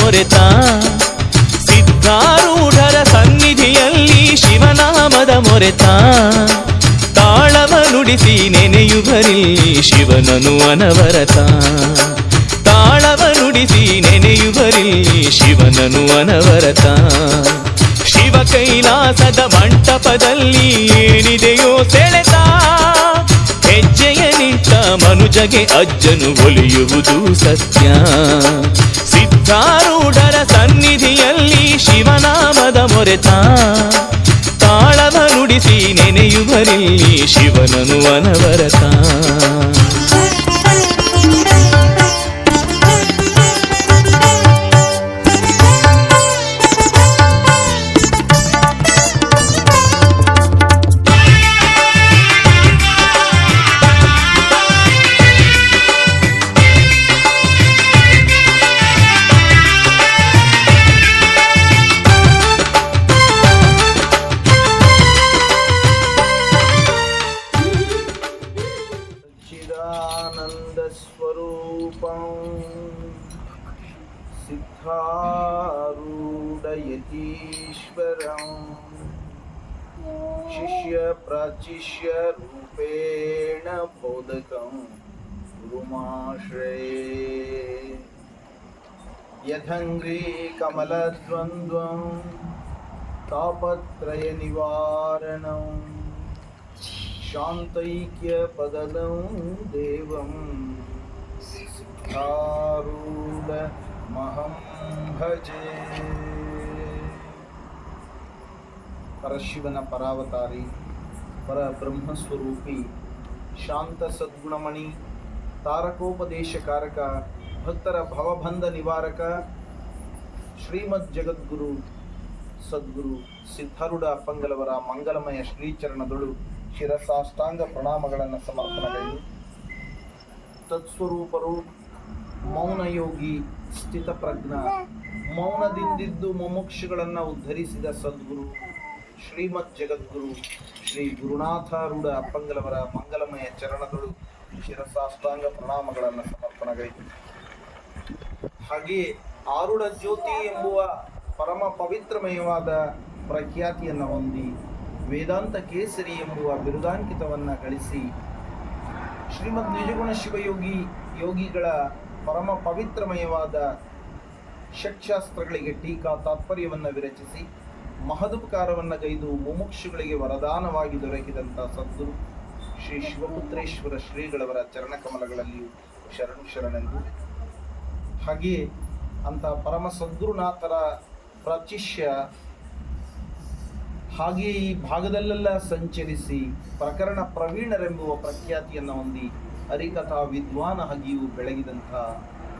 ಮೊರೆತ ಸಿದ್ಧಾರೂಢರ ಸನ್ನಿಧಿಯಲ್ಲಿ ಶಿವನಾಮದ ಮೊರೆತ ತಾಳವ ನುಡಿಸಿ ನೆನೆಯುವರಿಲ್ಲಿ ಶಿವನನು ಅನವರತ ತಾಳವ ನುಡಿಸಿ ನೆನೆಯುವರಿಲ್ಲಿ ಶಿವನನು ಅನವರತ ಶಿವ ಕೈಲಾಸದ ಮಂಟಪದಲ್ಲಿ ಏನಿದೆಯೋ ಸೆಳೆತ ಹೆಜ್ಜೆಯ ನಿಂತ ಮನುಜಗೆ ಅಜ್ಜನು ಒಲಿಯುವುದು ಸತ್ಯ ಸಿದ್ಧಾರೂಢರ ಸನ್ನಿಧಿಯಲ್ಲಿ ಶಿವನಾಮದ ಮೊರೆತ ತಾಳವ ನುಡಿಸಿ ನೆನೆಯುವರಿಲ್ಲಿ ಶಿವನನು ಅನವರತ सिद्धारूढयतीश्वरं शिष्य प्राचिष्य रूपेण बोधकं गुरुमाश्रये यथङ्ग्री कमलद्वन्द्वं तापत्रयनिवारणं शान्तैक्यपदं देवं सिद्धारूढ महं भजे. ಪರಶಿವನ ಪರಾವತಾರಿ ಪರ ಬ್ರಹ್ಮಸ್ವರೂಪಿ ಶಾಂತ ಸದ್ಗುಣಮಣಿ ತಾರಕೋಪದೇಶಕಾರಕ ಭಕ್ತರ ಭವಬಂಧ ನಿವಾರಕ ಶ್ರೀಮದ್ ಜಗದ್ಗುರು ಸದ್ಗುರು ಸಿದ್ಧಾರೂಢ ಅಪ್ಪಂಗಲವರ ಮಂಗಲಮಯ ಶ್ರೀಚರಣದೊಳು ಶಿರಸಾಷ್ಟಾಂಗ ಪ್ರಣಾಮಗಳನ್ನು ಸಮರ್ಪಣೆಗೈದು ತತ್ಸ್ವರೂಪರು ಮೌನಯೋಗಿ ಸ್ಥಿತಪ್ರಜ್ಞ ಮೌನದಿಂದಿದ್ದು ಮುಮುಕ್ಷುಗಳನ್ನು ಉದ್ಧರಿಸಿದ ಸದ್ಗುರು ಶ್ರೀಮದ್ ಜಗದ್ಗುರು ಶ್ರೀ ಗುರುನಾಥಾರೂಢ ಅಪ್ಪಂಗಲವರ ಮಂಗಲಮಯ ಚರಣಗಳು ಶಿರಸಾಷ್ಟಾಂಗ ಪ್ರಣಾಮಗಳನ್ನು ಸಮರ್ಪಣೆಗೈದು ಹಾಗೆಯೇ ಆರುಢ ಜ್ಯೋತಿ ಎಂಬುವ ಪರಮ ಪವಿತ್ರಮಯವಾದ ಪ್ರಖ್ಯಾತಿಯನ್ನು ಹೊಂದಿ ವೇದಾಂತ ಕೇಸರಿ ಎಂಬುವ ಬಿರುದಾಂಕಿತವನ್ನು ಗಳಿಸಿ ಶ್ರೀಮದ್ ನಿಜಗುಣ ಶಿವಯೋಗಿ ಯೋಗಿಗಳ ಪರಮ ಪವಿತ್ರಮಯವಾದ ಷಟ್ಶಾಸ್ತ್ರಗಳಿಗೆ ಟೀಕಾ ತಾತ್ಪರ್ಯವನ್ನು ವಿರಚಿಸಿ ಮಹದುಪಕಾರವನ್ನು ಗೈದು ಮುಮುಕ್ಷುಗಳಿಗೆ ವರದಾನವಾಗಿ ದೊರಕಿದಂಥ ಸದ್ಗುರು ಶ್ರೀ ಶಿವಪುತ್ರೇಶ್ವರ ಶ್ರೀಗಳವರ ಚರಣಕಮಲಗಳಲ್ಲಿಯೂ ಶರಣು ಶರಣೆಂದು ಹಾಗೆಯೇ ಅಂಥ ಪರಮ ಸದ್ಗುರುನಾಥರ ಪ್ರಾಚಿಷ್ಯ ಹಾಗೆಯೇ ಈ ಭಾಗದಲ್ಲೆಲ್ಲ ಸಂಚರಿಸಿ ಪ್ರಕರಣ ಪ್ರವೀಣರೆಂಬುವ ಪ್ರಖ್ಯಾತಿಯನ್ನು ಹೊಂದಿ ಹರಿಕಥಾ ವಿದ್ವಾನ ಹಾಗೆಯೂ ಬೆಳಗಿದಂಥ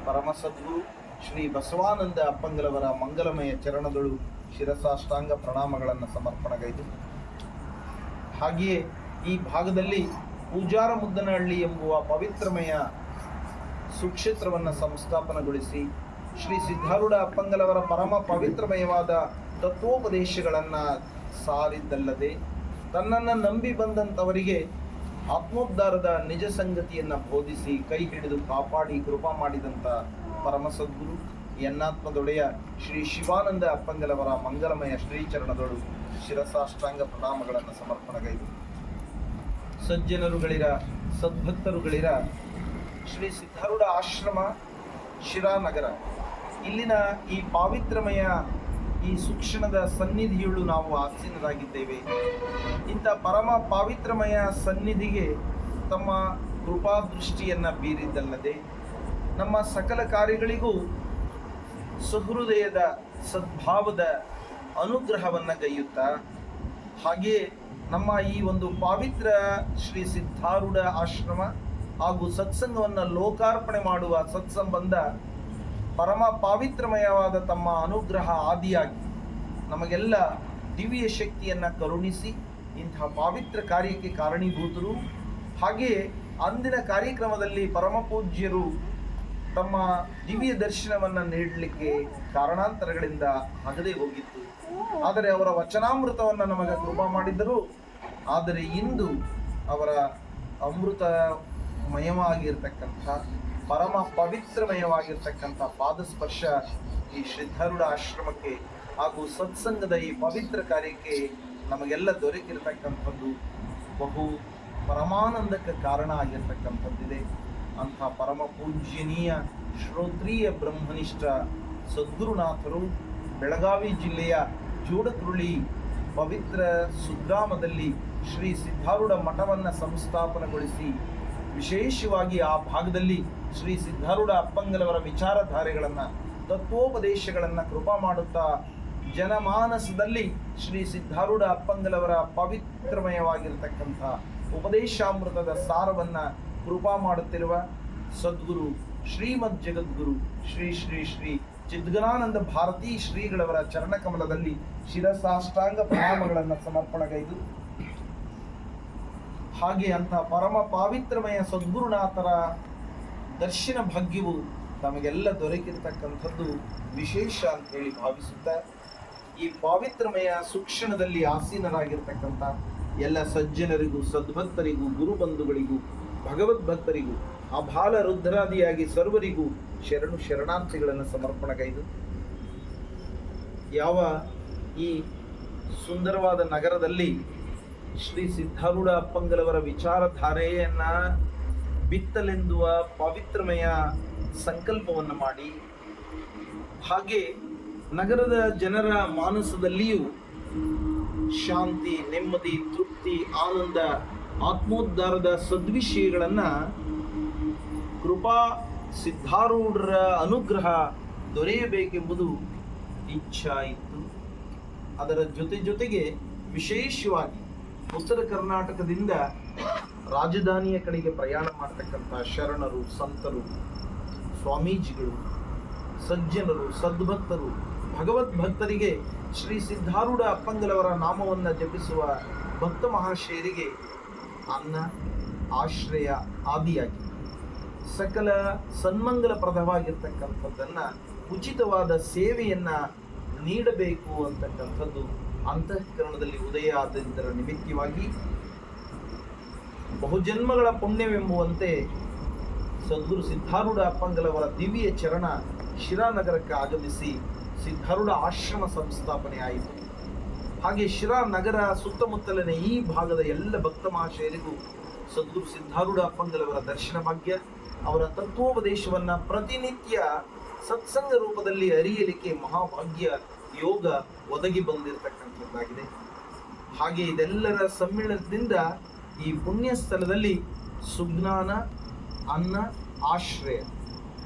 ಪರಮ ಸದ್ಗುರು ಶ್ರೀ ಬಸವಾನಂದ ಅಪ್ಪಂಗಲವರ ಮಂಗಲಮಯ ಚರಣದಳು ಶಿರಸಾಷ್ಟಾಂಗ ಪ್ರಣಾಮಗಳನ್ನು ಸಮರ್ಪಣೆಗೈದು ಹಾಗೆಯೇ ಈ ಭಾಗದಲ್ಲಿ ಪೂಜಾರ ಮುದ್ದನಹಳ್ಳಿ ಎಂಬುವ ಪವಿತ್ರಮಯ ಸುಕ್ಷೇತ್ರವನ್ನು ಸಂಸ್ಥಾಪನೆಗೊಳಿಸಿ ಶ್ರೀ ಸಿದ್ಧಾರೂಢ ಅಪ್ಪಂಗಲವರ ಪರಮ ಪವಿತ್ರಮಯವಾದ ತತ್ವೋಪದೇಶಗಳನ್ನು ಸಾರಿದ್ದಲ್ಲದೆ ತನ್ನನ್ನು ನಂಬಿ ಬಂದಂಥವರಿಗೆ ಆತ್ಮೋದ್ಧಾರದ ನಿಜ ಸಂಗತಿಯನ್ನು ಬೋಧಿಸಿ ಕೈ ಹಿಡಿದು ಕಾಪಾಡಿ ಕೃಪಾ ಮಾಡಿದಂಥ ಪರಮ ಸದ್ಗುರು ಎನ್ನಾತ್ಮದೊಡೆಯ ಶ್ರೀ ಶಿವಾನಂದ ಅಪ್ಪಂಗಲವರ ಮಂಗಲಮಯ ಶ್ರೀಚರಣದೊಳು ಶಿರಸಾಷ್ಟಾಂಗ ಪ್ರಣಾಮಗಳನ್ನು ಸಮರ್ಪಣೆಗೈದು ಸಜ್ಜನರುಗಳಿರ ಸದ್ಭಕ್ತರುಗಳಿರ ಶ್ರೀ ಸಿದ್ಧಾರೂಢ ಆಶ್ರಮ ಶಿರಾನಗರ ಇಲ್ಲಿನ ಈ ಪಾವಿತ್ರಮಯ ಈ ಸುಕ್ಷಣದ ಸನ್ನಿಧಿಯುಳು ನಾವು ಆಸೀನರಾಗಿದ್ದೇವೆ. ಇಂಥ ಪರಮ ಪಾವಿತ್ರಮಯ ಸನ್ನಿಧಿಗೆ ತಮ್ಮ ಕೃಪಾದೃಷ್ಟಿಯನ್ನು ಬೀರಿದ್ದಲ್ಲದೆ ನಮ್ಮ ಸಕಲ ಕಾರ್ಯಗಳಿಗೂ ಸುಹೃದಯದ ಸದ್ಭಾವದ ಅನುಗ್ರಹವನ್ನು ಗೈಯುತ್ತಾ ಹಾಗೆಯೇ ನಮ್ಮ ಈ ಒಂದು ಪಾವಿತ್ರ ಶ್ರೀ ಸಿದ್ಧಾರೂಢ ಆಶ್ರಮ ಹಾಗೂ ಸತ್ಸಂಗವನ್ನು ಲೋಕಾರ್ಪಣೆ ಮಾಡುವ ಸತ್ಸಂಬಂಧ ಪರಮ ಪಾವಿತ್ರಮಯವಾದ ತಮ್ಮ ಅನುಗ್ರಹ ಆದಿಯಾಗಿ ನಮಗೆಲ್ಲ ದಿವ್ಯ ಶಕ್ತಿಯನ್ನು ಕರುಣಿಸಿ ಇಂತಹ ಪಾವಿತ್ರ ಕಾರ್ಯಕ್ಕೆ ಕಾರಣೀಭೂತರು. ಹಾಗೆಯೇ ಅಂದಿನ ಕಾರ್ಯಕ್ರಮದಲ್ಲಿ ಪರಮ ಪೂಜ್ಯರು ತಮ್ಮ ದಿವ್ಯ ದರ್ಶನವನ್ನು ನೀಡಲಿಕ್ಕೆ ಕಾರಣಾಂತರಗಳಿಂದ ಆಗದೇ ಹೋಗಿತ್ತು. ಆದರೆ ಅವರ ವಚನಾಮೃತವನ್ನು ನಮಗೆ ಕೃಪಾ ಮಾಡಿದ್ದರು. ಆದರೆ ಇಂದು ಅವರ ಅಮೃತಮಯವಾಗಿರ್ತಕ್ಕಂಥ ಪರಮ ಪವಿತ್ರಮಯವಾಗಿರ್ತಕ್ಕಂಥ ಪಾದಸ್ಪರ್ಶ ಈ ಸಿದ್ಧಾರೂಢ ಆಶ್ರಮಕ್ಕೆ ಹಾಗೂ ಸತ್ಸಂಗದ ಈ ಪವಿತ್ರ ಕಾರ್ಯಕ್ಕೆ ನಮಗೆಲ್ಲ ದೊರಕಿರ್ತಕ್ಕಂಥದ್ದು ಬಹು ಪರಮಾನಂದಕ್ಕೆ ಕಾರಣ ಆಗಿರ್ತಕ್ಕಂಥದ್ದಿದೆ. ಅಂಥ ಪರಮ ಪೂಜ್ಯನೀಯ ಶ್ರೋತ್ರೀಯ ಬ್ರಹ್ಮನಿಷ್ಠ ಸದ್ಗುರುನಾಥರು ಬೆಳಗಾವಿ ಜಿಲ್ಲೆಯ ಜೋಡಕುರುಳಿ ಪವಿತ್ರ ಸುಗ್ರಾಮದಲ್ಲಿ ಶ್ರೀ ಸಿದ್ಧಾರೂಢ ಮಠವನ್ನು ಸಂಸ್ಥಾಪನೆಗೊಳಿಸಿ ವಿಶೇಷವಾಗಿ ಆ ಭಾಗದಲ್ಲಿ ಶ್ರೀ ಸಿದ್ಧಾರೂಢ ಅಪ್ಪಂಗಲವರ ವಿಚಾರಧಾರೆಗಳನ್ನು ತತ್ವೋಪದೇಶಗಳನ್ನು ಕೃಪಾ ಮಾಡುತ್ತಾ ಜನಮಾನಸದಲ್ಲಿ ಶ್ರೀ ಸಿದ್ಧಾರೂಢ ಅಪ್ಪಂಗಲವರ ಪವಿತ್ರಮಯವಾಗಿರ್ತಕ್ಕಂಥ ಉಪದೇಶಾಮೃತದ ಸಾರವನ್ನು ಕೃಪಾ ಮಾಡುತ್ತಿರುವ ಸದ್ಗುರು ಶ್ರೀಮದ್ ಜಗದ್ಗುರು ಶ್ರೀ ಶ್ರೀ ಶ್ರೀ ಚಿದ್ಗನಾನಂದ ಭಾರತೀ ಶ್ರೀಗಳವರ ಚರಣಕಮಲದಲ್ಲಿ ಶಿರಸಾಷ್ಟಾಂಗ ಪ್ರಣಾಮಗಳನ್ನು ಸಮರ್ಪಣೆಗೈದು, ಹಾಗೆ ಅಂಥ ಪರಮ ಪಾವಿತ್ರಮಯ ಸದ್ಗುರುನಾಥರ ದರ್ಶನ ಭಾಗ್ಯವು ನಮಗೆಲ್ಲ ದೊರಕಿರ್ತಕ್ಕಂಥದ್ದು ವಿಶೇಷ ಅಂತ ಹೇಳಿ ಭಾವಿಸುತ್ತಾ, ಈ ಪಾವಿತ್ರಮಯ ಸುಕ್ಷಣದಲ್ಲಿ ಆಸೀನರಾಗಿರ್ತಕ್ಕಂಥ ಎಲ್ಲ ಸಜ್ಜನರಿಗೂ, ಸದ್ಭಕ್ತರಿಗೂ, ಗುರುಬಂಧುಗಳಿಗೂ, ಭಗವದ್ಭಕ್ತರಿಗೂ, ಅಬಾಲ ರುದ್ರಾದಿಯಾಗಿ ಸರ್ವರಿಗೂ ಶರಣು ಶರಣಾರ್ಥಿಗಳನ್ನು ಸಮರ್ಪಣೆಗೈದು, ಯಾವ ಈ ಸುಂದರವಾದ ನಗರದಲ್ಲಿ ಶ್ರೀ ಸಿದ್ಧಾರೂಢ ಅಪ್ಪಂಗಲವರ ವಿಚಾರಧಾರೆಯನ್ನ ಬಿತ್ತಲೆಂದುವ ಪವಿತ್ರಮಯ ಸಂಕಲ್ಪವನ್ನು ಮಾಡಿ, ಹಾಗೆ ನಗರದ ಜನರ ಮಾನಸದಲ್ಲಿಯೂ ಶಾಂತಿ, ನೆಮ್ಮದಿ, ತೃಪ್ತಿ, ಆನಂದ, ಆತ್ಮೋದ್ಧಾರದ ಸದ್ವಿಷಯಗಳನ್ನು ಕೃಪಾ ಸಿದ್ಧಾರೂಢರ ಅನುಗ್ರಹ ದೊರೆಯಬೇಕೆಂಬುದು ಇಚ್ಛಾ ಇತ್ತು. ಅದರ ಜೊತೆಗೆ ವಿಶೇಷವಾಗಿ ಉತ್ತರ ಕರ್ನಾಟಕದಿಂದ ರಾಜಧಾನಿಯ ಕಡೆಗೆ ಪ್ರಯಾಣ ಮಾಡತಕ್ಕಂಥ ಶರಣರು, ಸಂತರು, ಸ್ವಾಮೀಜಿಗಳು, ಸಜ್ಜನರು, ಸದ್ಭಕ್ತರು, ಭಗವದ್ಭಕ್ತರಿಗೆ ಶ್ರೀ ಸಿದ್ಧಾರೂಢ ಅಪ್ಪಂಗಲವರ ನಾಮವನ್ನು ಜಪಿಸುವ ಭಕ್ತ ಮಹಾಶಯರಿಗೆ ಅನ್ನ, ಆಶ್ರಯ ಆದಿಯಾಗಿ ಸಕಲ ಸನ್ಮಂಗಲಪ್ರದವಾಗಿರ್ತಕ್ಕಂಥದ್ದನ್ನು ಉಚಿತವಾದ ಸೇವೆಯನ್ನು ನೀಡಬೇಕು ಅಂತಕ್ಕಂಥದ್ದು ಅಂತಃಕರಣದಲ್ಲಿ ಉದಯ ಆದದರ ನಿಮಿತ್ತವಾಗಿ ಬಹುಜನ್ಮಗಳ ಪುಣ್ಯವೆಂಬುವಂತೆ ಸದ್ಗುರು ಸಿದ್ಧಾರೂಢ ಅಪ್ಪಂಗಲವರ ದಿವ್ಯ ಚರಣ ಶಿರಾನಗರಕ್ಕೆ ಆಗಮಿಸಿ ಸಿದ್ಧಾರೂಢ ಆಶ್ರಮ ಸಂಸ್ಥಾಪನೆ ಆಯಿತು. ಹಾಗೆ ಶಿರಾನಗರ ಸುತ್ತಮುತ್ತಲಿನ ಈ ಭಾಗದ ಎಲ್ಲ ಭಕ್ತ ಮಹಾಶಯರಿಗೂ ಸದ್ಗುರು ಸಿದ್ಧಾರೂಢ ಅಪ್ಪಂಗಲವರ ದರ್ಶನ ಭಾಗ್ಯ, ಅವರ ತತ್ವೋಪದೇಶವನ್ನು ಪ್ರತಿನಿತ್ಯ ಸತ್ಸಂಗ ರೂಪದಲ್ಲಿ ಅರಿಯಲಿಕ್ಕೆ ಮಹಾಭಾಗ್ಯ ಯೋಗ ಒದಗಿ ಬಂದಿರತಕ್ಕಂಥದ್ದಾಗಿದೆ. ಹಾಗೆ ಇದೆಲ್ಲರ ಸಮ್ಮಿಳನದಿಂದ ಈ ಪುಣ್ಯ ಸ್ಥಳದಲ್ಲಿ ಸುಜ್ಞಾನ, ಅನ್ನ, ಆಶ್ರಯ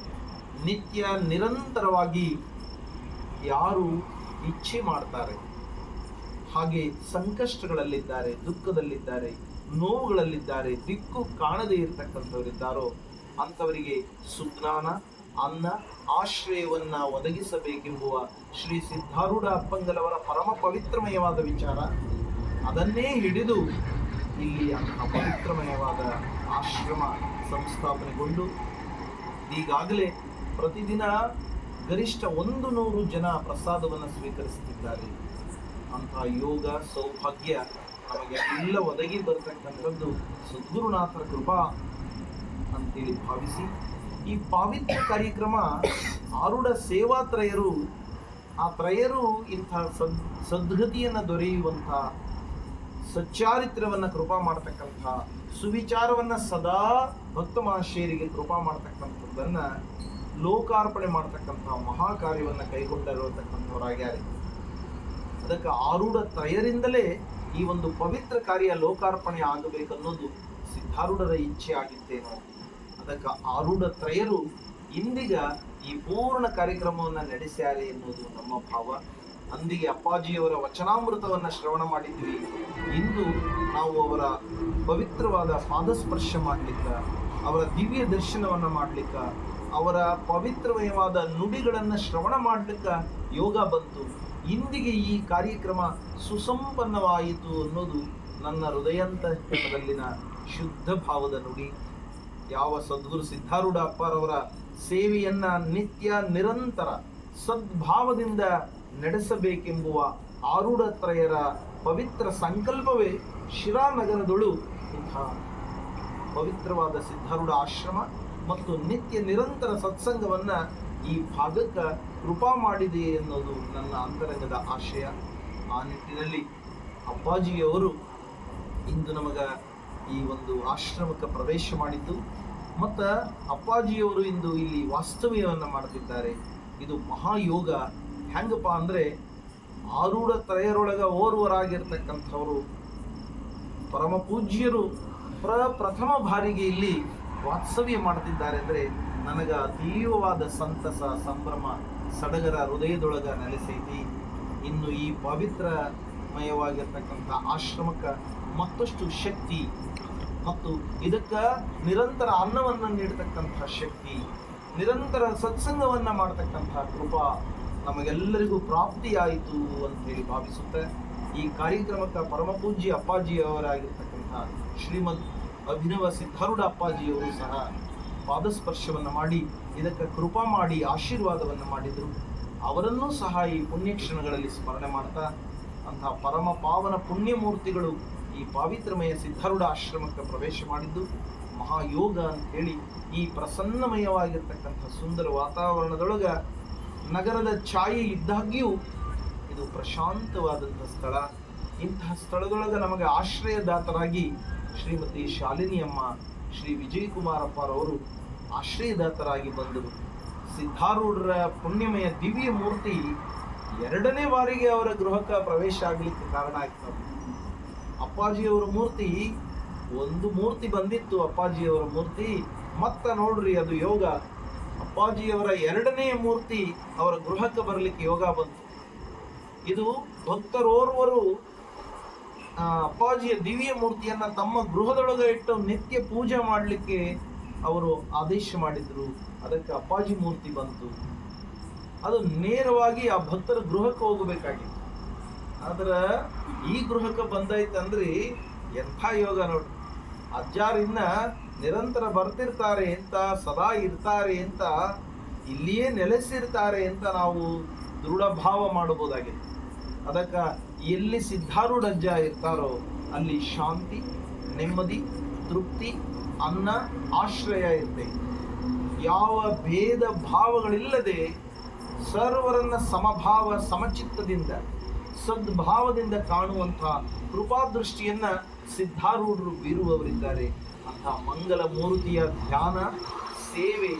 ನಿತ್ಯ ನಿರಂತರವಾಗಿ ಯಾರು ಇಚ್ಛೆ ಮಾಡ್ತಾರೆ, ಹಾಗೆ ಸಂಕಷ್ಟಗಳಲ್ಲಿದ್ದಾರೆ, ದುಃಖದಲ್ಲಿದ್ದಾರೆ, ನೋವುಗಳಲ್ಲಿದ್ದಾರೆ, ದಿಕ್ಕು ಕಾಣದೇ ಇರತಕ್ಕಂಥವರಿದ್ದಾರೋ ಅಂಥವರಿಗೆ ಸುಜ್ಞಾನ, ಅನ್ನ, ಆಶ್ರಯವನ್ನ ಒದಗಿಸಬೇಕೆಂಬುವ ಶ್ರೀ ಸಿದ್ಧಾರೂಢ ಅಪ್ಪಂಗಲವರ ಪರಮ ಪವಿತ್ರಮಯವಾದ ವಿಚಾರ. ಅದನ್ನೇ ಹಿಡಿದು ಇಲ್ಲಿ ಅಂತಹ ಪವಿತ್ರಮಯವಾದ ಆಶ್ರಮ ಸಂಸ್ಥಾಪನೆಗೊಂಡು ಈಗಾಗಲೇ ಪ್ರತಿದಿನ ಗರಿಷ್ಠ 100 ಜನ ಪ್ರಸಾದವನ್ನು ಸ್ವೀಕರಿಸುತ್ತಿದ್ದಾರೆ. ಅಂತಹ ಯೋಗ ಸೌಭಾಗ್ಯ ನಮಗೆ ಎಲ್ಲ ಒದಗಿ ಬರತಕ್ಕಂಥದ್ದು ಸದ್ಗುರುನಾಥರ ಕೃಪಾ ಅಂತೇಳಿ ಭಾವಿಸಿ, ಈ ಪಾವಿತ್ರ ಕಾರ್ಯಕ್ರಮ ಆರೂಢ ಸೇವಾತ್ರಯರು, ಆ ತ್ರಯರು ಇಂಥ ಸದ್ಗತಿಯನ್ನು ದೊರೆಯುವಂಥ ಸಚ್ಚಾರಿತ್ರ್ಯವನ್ನು ಕೃಪಾ ಮಾಡ್ತಕ್ಕಂಥ ಸುವಿಚಾರವನ್ನು ಸದಾ ಭಕ್ತ ಮಹಾಶಯರಿಗೆ ಕೃಪಾ ಮಾಡ್ತಕ್ಕಂಥದ್ದನ್ನು ಲೋಕಾರ್ಪಣೆ ಮಾಡ್ತಕ್ಕಂಥ ಮಹಾ ಕಾರ್ಯವನ್ನು ಕೈಗೊಂಡಿರತಕ್ಕಂಥವರಾಗ್ಯಾರೆ. ಅದಕ್ಕೆ ಆರೂಢ ತ್ರಯರಿಂದಲೇ ಈ ಒಂದು ಪವಿತ್ರ ಕಾರ್ಯ ಲೋಕಾರ್ಪಣೆ ಆಗಬೇಕನ್ನೋದು ಸಿದ್ಧಾರೂಢರ ಇಚ್ಛೆ ಆಗಿತ್ತೇನೋ. ಅದಕ್ಕೆ ಆರೂಢ ತ್ರಯರು ಇಂದಿಗ ಈ ಪೂರ್ಣ ಕಾರ್ಯಕ್ರಮವನ್ನು ನಡೆಸ್ಯಾರೆ ಎನ್ನುವುದು ನಮ್ಮ ಭಾವ. ಅಂದಿಗೆ ಅಪ್ಪಾಜಿಯವರ ವಚನಾಮೃತವನ್ನು ಶ್ರವಣ ಮಾಡಿದ್ವಿ. ಇಂದು ನಾವು ಅವರ ಪವಿತ್ರವಾದ ಪಾದಸ್ಪರ್ಶ ಮಾಡಲಿಕ್ಕೆ, ಅವರ ದಿವ್ಯ ದರ್ಶನವನ್ನು ಮಾಡಲಿಕ್ಕೆ, ಅವರ ಪವಿತ್ರಮಯವಾದ ನುಡಿಗಳನ್ನು ಶ್ರವಣ ಮಾಡಲಿಕ್ಕೆ ಯೋಗ ಬಂತು. ಇಂದಿಗೆ ಈ ಕಾರ್ಯಕ್ರಮ ಸುಸಂಪನ್ನವಾಯಿತು ಅನ್ನೋದು ನನ್ನ ಹೃದಯಾಂತಃಕರಣದಲ್ಲಿನ ಶುದ್ಧ ಭಾವದ ನುಡಿ. ಯಾವ ಸದ್ಗುರು ಸಿದ್ಧಾರೂಢ ಅಪ್ಪರವರ ಸೇವೆಯನ್ನ ನಿತ್ಯ ನಿರಂತರ ಸದ್ಭಾವದಿಂದ ನಡೆಸಬೇಕೆಂಬುವ ಆರೂಢ ತ್ರಯರ ಪವಿತ್ರ ಸಂಕಲ್ಪವೇ ಶಿರಾನಗರದೊಳು ಇಂಥ ಪವಿತ್ರವಾದ ಸಿದ್ಧಾರೂಢ ಆಶ್ರಮ ಮತ್ತು ನಿತ್ಯ ನಿರಂತರ ಸತ್ಸಂಗವನ್ನ ಈ ಭಾಗಕ್ಕೆ ಕೃಪಾ ಮಾಡಿದೆ ಎನ್ನುವುದು ನನ್ನ ಅಂತರಂಗದ ಆಶಯ. ಆ ನಿಟ್ಟಿನಲ್ಲಿ ಅಪ್ಪಾಜಿಯವರು ಇಂದು ನಮಗ ಈ ಒಂದು ಆಶ್ರಮಕ್ಕೆ ಪ್ರವೇಶ ಮಾಡಿದ್ದು ಮತ್ತು ಅಪ್ಪಾಜಿಯವರು ಇಂದು ಇಲ್ಲಿ ವಾಸ್ತವ್ಯವನ್ನು ಮಾಡ್ತಿದ್ದಾರೆ. ಇದು ಮಹಾಯೋಗ. ಹೆಂಗಪ್ಪ ಅಂದರೆ ಆರೂಢ ತ್ರಯರೊಳಗ ಓರ್ವರಾಗಿರ್ತಕ್ಕಂಥವರು ಪರಮ ಪೂಜ್ಯರು ಪ್ರಥಮ ಬಾರಿಗೆ ಇಲ್ಲಿ ವಾಸ್ತವ್ಯ ಮಾಡ್ತಿದ್ದಾರೆ ಅಂದರೆ ನನಗ ಅತೀವವಾದ ಸಂತಸ, ಸಂಭ್ರಮ ಸಡಗರ ಹೃದಯದೊಳಗ ನೆಲೆಸೈತಿ. ಇನ್ನು ಈ ಪವಿತ್ರಮಯವಾಗಿರ್ತಕ್ಕಂಥ ಆಶ್ರಮಕ್ಕೆ ಮತ್ತಷ್ಟು ಶಕ್ತಿ ಮತ್ತು ಇದಕ್ಕೆ ನಿರಂತರ ಅನ್ನವನ್ನು ನೀಡತಕ್ಕಂಥ ಶಕ್ತಿ, ನಿರಂತರ ಸತ್ಸಂಗವನ್ನು ಮಾಡತಕ್ಕಂಥ ಕೃಪಾ ನಮಗೆಲ್ಲರಿಗೂ ಪ್ರಾಪ್ತಿಯಾಯಿತು ಅಂತ ಹೇಳಿ ಭಾವಿಸುತ್ತೆ. ಈ ಕಾರ್ಯಕ್ರಮಕ್ಕೆ ಪರಮ ಪೂಜ್ಯ ಅಪ್ಪಾಜಿಯವರಾಗಿರ್ತಕ್ಕಂಥ ಶ್ರೀಮದ್ ಅಭಿನವ ಸಿದ್ಧಾರೂಢ ಅಪ್ಪಾಜಿಯವರು ಸಹ ಪಾದಸ್ಪರ್ಶವನ್ನು ಮಾಡಿ ಇದಕ್ಕೆ ಕೃಪಾ ಮಾಡಿ ಆಶೀರ್ವಾದವನ್ನು ಮಾಡಿದರು. ಅವರನ್ನೂ ಸಹ ಈ ಪುಣ್ಯಕ್ಷಣಗಳಲ್ಲಿ ಸ್ಮರಣೆ ಮಾಡ್ತಾ ಅಂತಹ ಪರಮ ಪಾವನ ಪುಣ್ಯಮೂರ್ತಿಗಳು ಈ ಪಾವಿತ್ರಮಯ ಸಿದ್ಧಾರೂಢ ಆಶ್ರಮಕ್ಕೆ ಪ್ರವೇಶ ಮಾಡಿದ್ದು ಮಹಾಯೋಗ ಅಂತ ಹೇಳಿ ಈ ಪ್ರಸನ್ನಮಯವಾಗಿರ್ತಕ್ಕಂಥ ಸುಂದರ ವಾತಾವರಣದೊಳಗ ನಗರದ ಛಾಯೆ ಇದ್ದಾಗ್ಯೂ ಇದು ಪ್ರಶಾಂತವಾದಂಥ ಸ್ಥಳ. ಇಂತಹ ಸ್ಥಳದೊಳಗೆ ನಮಗೆ ಆಶ್ರಯದಾತರಾಗಿ ಶ್ರೀಮತಿ ಶಾಲಿನಿ ಅಮ್ಮ, ಶ್ರೀ ವಿಜಯಕುಮಾರಪ್ಪರವರು ಆಶ್ರಯದಾತರಾಗಿ ಬಂದರು. ಸಿದ್ಧಾರೂಢರ ಪುಣ್ಯಮಯ ದಿವ್ಯ ಮೂರ್ತಿ ಎರಡನೇ ಬಾರಿಗೆ ಅವರ ಗೃಹಕ್ಕೆ ಪ್ರವೇಶ ಆಗಲಿಕ್ಕೆ ಕಾರಣ ಆಗ್ತದೆ. ಅಪ್ಪಾಜಿಯವರ ಮೂರ್ತಿ ಒಂದು ಮೂರ್ತಿ ಬಂದಿತ್ತು, ಅಪ್ಪಾಜಿಯವರ ಮೂರ್ತಿ. ಮತ್ತ ನೋಡ್ರಿ ಅದು ಯೋಗ, ಅಪ್ಪಾಜಿಯವರ ಎರಡನೆಯ ಮೂರ್ತಿ ಅವರ ಗೃಹಕ್ಕೆ ಬರಲಿಕ್ಕೆ ಯೋಗ ಬಂತು. ಇದು ಭಕ್ತರೋರ್ವರು ಅಪ್ಪಾಜಿಯ ದಿವ್ಯ ಮೂರ್ತಿಯನ್ನ ತಮ್ಮ ಗೃಹದೊಳಗೆ ಇಟ್ಟು ನಿತ್ಯ ಪೂಜೆ ಮಾಡಲಿಕ್ಕೆ ಅವರು ಆದೇಶ ಮಾಡಿದ್ರು. ಅದಕ್ಕೆ ಅಪ್ಪಾಜಿ ಮೂರ್ತಿ ಬಂತು. ಅದು ನೇರವಾಗಿ ಆ ಭಕ್ತರ ಗೃಹಕ್ಕೆ ಹೋಗಬೇಕಾಗಿತ್ತು. ಆದ್ರೆ ಈ ಗೃಹಕ್ಕೆ ಬಂದೈತಂದ್ರಿ ಎಂಥ ಯೋಗ ನೋಡಿ. ಅಜ್ಜಾರಿನ್ನ ನಿರಂತರ ಬರ್ತಿರ್ತಾರೆ ಅಂತ, ಸದಾ ಇರ್ತಾರೆ ಅಂತ, ಇಲ್ಲಿಯೇ ನೆಲೆಸಿರ್ತಾರೆ ಅಂತ ನಾವು ದೃಢ ಭಾವ ಮಾಡಬಹುದಾಗಿದೆ. ಅದಕ್ಕೆ ಎಲ್ಲಿ ಸಿದ್ಧಾರೂಢ ಅಜ್ಜ ಇರ್ತಾರೋ ಅಲ್ಲಿ ಶಾಂತಿ, ನೆಮ್ಮದಿ, ತೃಪ್ತಿ, ಅನ್ನ, ಆಶ್ರಯ ಇರ್ತದೆ. ಯಾವ ಭೇದ ಭಾವಗಳಿಲ್ಲದೆ ಸರ್ವರನ್ನ ಸಮಭಾವ ಸಮಚಿತ್ತದಿಂದ ಸದ್ಭಾವದಿಂದ ಕಾಣುವಂಥ ಕೃಪಾದೃಷ್ಟಿಯನ್ನ ಸಿದ್ಧಾರೂಢರು ಬೀರುವವರಿದ್ದಾರೆ. ಅಂಥ ಮಂಗಲ ಮೂರ್ತಿಯ ಧ್ಯಾನ ಸೇವೆ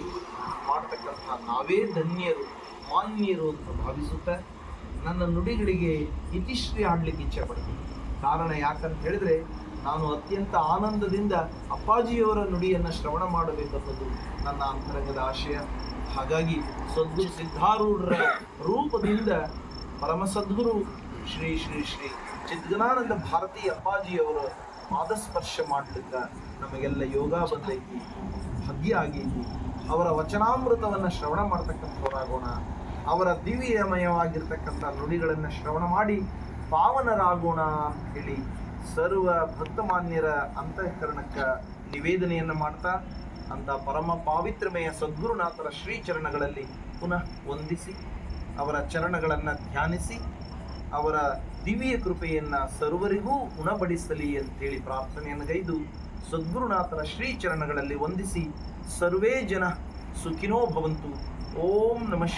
ಮಾಡ್ತಕ್ಕಂಥ ನಾವೇ ಧನ್ಯರು, ಮಾನ್ಯರು ಅಂತ ಭಾವಿಸುತ್ತಾ ನನ್ನ ನುಡಿಗಳಿಗೆ ಇತಿಶ್ರೀ ಆಡ್ಲಿಕ್ಕೆ ಇಚ್ಛೆ ಪಡ್ತೀನಿ. ಕಾರಣ ಯಾಕಂತ ಹೇಳಿದ್ರೆ ನಾನು ಅತ್ಯಂತ ಆನಂದದಿಂದ ಅಪ್ಪಾಜಿಯವರ ನುಡಿಯನ್ನು ಶ್ರವಣ ಮಾಡಬೇಕನ್ನೋದು ನನ್ನ ಅಂತರಂಗದ ಆಶಯ. ಹಾಗಾಗಿ ಸದ್ಗುರು ಸಿದ್ಧಾರೂಢರ ರೂಪದಿಂದ ಪರಮ ಸದ್ಗುರು ಶ್ರೀ ಶ್ರೀ ಶ್ರೀ ಚಿದ್ಗನಾನಂದ ಭಾರತೀ ಅಪ್ಪಾಜಿಯವರ ಪಾದಸ್ಪರ್ಶ ಮಾಡಲಿಕ್ಕೆ ನಮಗೆಲ್ಲ ಯೋಗ ಬಂದೈತಿ, ಭಾಗ್ಯ ಆಗೈತಿ. ಅವರ ವಚನಾಮೃತವನ್ನು ಶ್ರವಣ ಮಾಡ್ತಕ್ಕಂಥವರಾಗೋಣ. ಅವರ ದಿವ್ಯಮಯವಾಗಿರ್ತಕ್ಕಂಥ ನುಡಿಗಳನ್ನು ಶ್ರವಣ ಮಾಡಿ ಪಾವನರಾಗೋಣ ಅಂತ ಹೇಳಿ ಸರ್ವ ಭಕ್ತಮಾನ್ಯರ ಅಂತಃಕರಣಕ್ಕೆ ನಿವೇದನೆಯನ್ನು ಮಾಡ್ತಾ ಅಂತ ಪರಮ ಪಾವಿತ್ರಮಯ ಸದ್ಗುರುನಾಥರ ಶ್ರೀಚರಣಗಳಲ್ಲಿ ಪುನಃ ವಂದಿಸಿ ಅವರ ಚರಣಗಳನ್ನು ಧ್ಯಾನಿಸಿ ಅವರ ದಿವ್ಯ ಕೃಪೆಯನ್ನು ಸರ್ವರಿಗೂ ಉಣಬಡಿಸಲಿ ಅಂತೇಳಿ ಪ್ರಾರ್ಥನೆಯನ್ನು ಗೈದು ಸದ್ಗುರುನಾಥರ ಶ್ರೀಚರಣಗಳಲ್ಲಿ ವಂದಿಸಿ ಸರ್ವೇ ಜನ ಸುಖಿನೋ ಭವಂತು. ಓಂ ನಮಃ.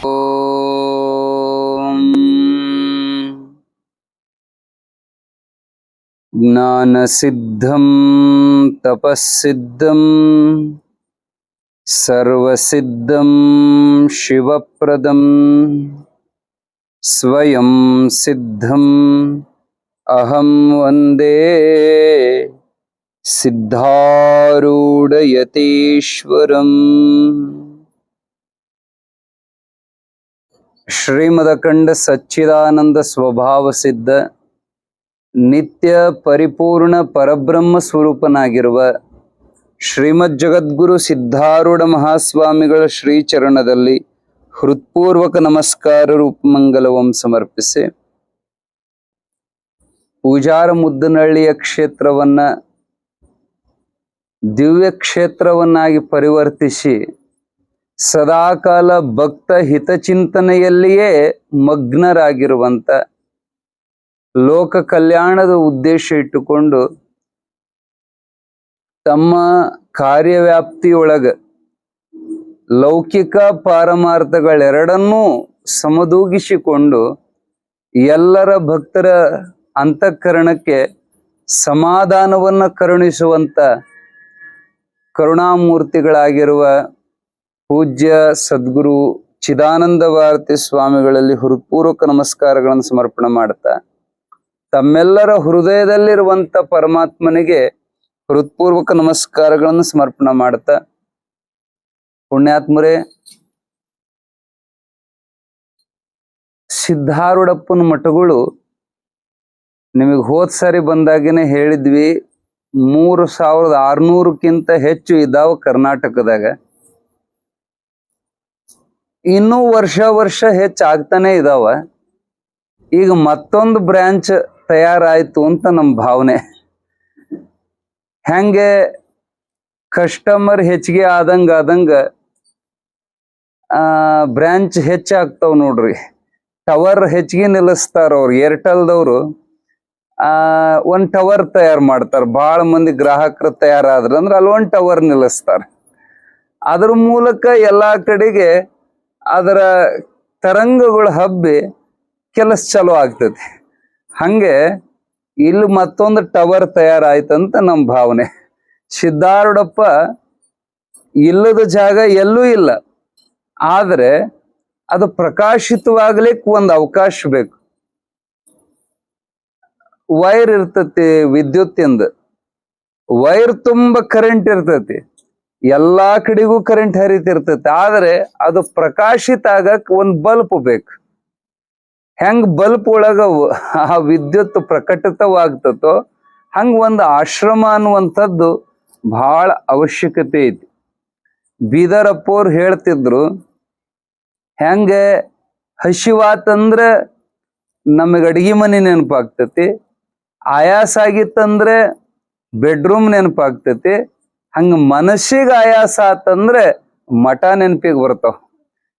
ಜ್ಞಾನಸಿದ್ಧಂ ತಪಸ್ಸಿದ್ಧಂ ಸರ್ವಸಿದ್ಧಂ ಶಿವಪ್ರದಂ ಸ್ವಯಂ ಸಿದ್ಧಂ ಅಹಂ ವಂದೇ ಸಿದ್ಧಾರೂಢಯತೀಶ್ವರಂ. ಶ್ರೀಮದಖಂಡ ಸಚ್ಚಿದಾನಂದ ಸ್ವಭಾವ ಸಿದ್ಧ ನಿತ್ಯ ಪರಿಪೂರ್ಣ ಪರಬ್ರಹ್ಮ ಸ್ವರೂಪನಾಗಿರುವ ಶ್ರೀಮದ್ ಜಗದ್ಗುರು ಸಿದ್ಧಾರೂಢ ಮಹಾಸ್ವಾಮಿಗಳ ಶ್ರೀಚರಣದಲ್ಲಿ ಹೃತ್ಪೂರ್ವಕ ನಮಸ್ಕಾರ ರೂಪಮಂಗಲವಂ ಸಮರ್ಪಿಸಿ ಪೂಜಾರ ಮುದ್ದನಹಳ್ಳಿಯ ಕ್ಷೇತ್ರವನ್ನ ದಿವ್ಯ ಕ್ಷೇತ್ರವನ್ನಾಗಿ ಪರಿವರ್ತಿಸಿ ಸದಾಕಾಲ ಭಕ್ತ ಹಿತಚಿಂತನೆಯಲ್ಲಿಯೇ ಮಗ್ನರಾಗಿರುವಂತ ಲೋಕ ಕಲ್ಯಾಣದ ಉದ್ದೇಶ ಇಟ್ಟುಕೊಂಡು ತಮ್ಮ ಕಾರ್ಯವ್ಯಾಪ್ತಿಯೊಳಗ ಲೌಕಿಕ ಪಾರಮಾರ್ಥಗಳೆರಡನ್ನೂ ಸಮದೂಗಿಸಿಕೊಂಡು ಎಲ್ಲರ ಭಕ್ತರ ಅಂತಃಕರಣಕ್ಕೆ ಸಮಾಧಾನವನ್ನ ಕರುಣಿಸುವಂತ ಕರುಣಾಮೂರ್ತಿಗಳಾಗಿರುವ ಪೂಜ್ಯ ಸದ್ಗುರು ಚಿದಾನಂದ ಭಾರತಿ ಸ್ವಾಮಿಗಳಲ್ಲಿ ಹೃತ್ಪೂರ್ವಕ ನಮಸ್ಕಾರಗಳನ್ನು ಸಮರ್ಪಣೆ ಮಾಡ್ತಾ ತಮ್ಮೆಲ್ಲರ ಹೃದಯದಲ್ಲಿರುವಂತ ಪರಮಾತ್ಮನಿಗೆ ಹೃತ್ಪೂರ್ವಕ ನಮಸ್ಕಾರಗಳನ್ನು ಸಮರ್ಪಣೆ ಮಾಡ್ತಾ, ಪುಣ್ಯಾತ್ಮರೇ, ಸಿದ್ಧಾರೂಢಪ್ಪನ ಮಠಗಳು ನಿಮಗೆ ಹೋದ್ ಸಾರಿ ಬಂದಾಗೇನೆ ಹೇಳಿದ್ವಿ, 3600ಕ್ಕಿಂತ ಹೆಚ್ಚು ಇದಾವ ಕರ್ನಾಟಕದಾಗ. ಇನ್ನೂ ವರ್ಷ ಹೆಚ್ಚಾಗ್ತಾನೆ ಇದಾವ. ಈಗ ಮತ್ತೊಂದು ಬ್ರಾಂಚ್ ತಯಾರಾಯ್ತು ಅಂತ ನಮ್ಮ ಭಾವನೆ. ಹೆಂಗೆ ಕಸ್ಟಮರ್ ಹೆಚ್ಚಿಗೆ ಆದಂಗ ಬ್ರಾಂಚ್ ಹೆಚ್ಚಾಗ್ತಾವ ನೋಡ್ರಿ. ಟವರ್ ಹೆಚ್ಚಿಗೆ ನಿಲ್ಲಿಸ್ತಾರ ಅವ್ರು. ಏರ್ಟೆಲ್ದವ್ರು ಒಂದ್ ಟವರ್ ತಯಾರು ಮಾಡ್ತಾರ. ಭಾಳ ಮಂದಿ ಗ್ರಾಹಕರು ತಯಾರಾದ್ರ ಅಂದ್ರೆ ಅಲ್ಲಿ ಒಂದ್ ಟವರ್ ನಿಲ್ಲಿಸ್ತಾರ. ಅದ್ರ ಮೂಲಕ ಎಲ್ಲಾ ಕಡೆಗೆ ಅದರ ತರಂಗಗಳು ಹಬ್ಬಿ ಕೆಲಸ ಚಲೋ ಆಗ್ತದೆ. ಹಂಗೆ ಇಲ್ಲಿ ಮತ್ತೊಂದು ಟವರ್ ತಯಾರಾಯ್ತಂತ ನಮ್ಮ ಭಾವನೆ. ಸಿದ್ಧಾರೂಢಪ್ಪ ಇಲ್ಲದ ಜಾಗ ಎಲ್ಲೂ ಇಲ್ಲ, ಆದ್ರೆ ಅದು ಪ್ರಕಾಶಿತವಾಗ್ಲಿಕ್ಕೆ ಒಂದು ಅವಕಾಶ ಬೇಕು. ವೈರ್ ಇರ್ತತಿ, ವಿದ್ಯುತ್ತಿಂದ ವೈರ್ ತುಂಬ ಕರೆಂಟ್ ಇರ್ತತಿ, ಎಲ್ಲಾ ಕಡೆಗೂ ಕರೆಂಟ್ ಹರಿತಿರ್ತತಿ. ಆದ್ರೆ ಅದು ಪ್ರಕಾಶಿತ ಆಗಕ್ ಒಂದು ಬಲ್ಪ್ ಬೇಕು. ಹೆಂಗ್ ಬಲ್ಪ್ ಒಳಗ ಆ ವಿದ್ಯುತ್ ಪ್ರಕಟಿತವಾಗ್ತತೋ ಹಂಗ ಒಂದು ಆಶ್ರಮ ಅನ್ನುವಂಥದ್ದು ಬಹಳ ಅವಶ್ಯಕತೆ ಐತಿ. ಬೀದರಪ್ಪವ್ರು ಹೇಳ್ತಿದ್ರು, ಹೆಂಗೆ ಹಸಿವಾತಂದ್ರೆ ನಮಗೆ ಅಡಿಗೆ ಮನೆ ನೆನಪಾಗ್ತತಿ, ಆಯಾಸ ಆಗಿತ್ತಂದ್ರೆ ಬೆಡ್ರೂಮ್ ನೆನಪಾಗ್ತತಿ, ಹಂಗ ಮನಸ್ಸಿಗೆ ಆಯಾಸ ಆತಂದ್ರೆ ಮಠ ನೆನಪಿಗೆ ಬರ್ತಾವ.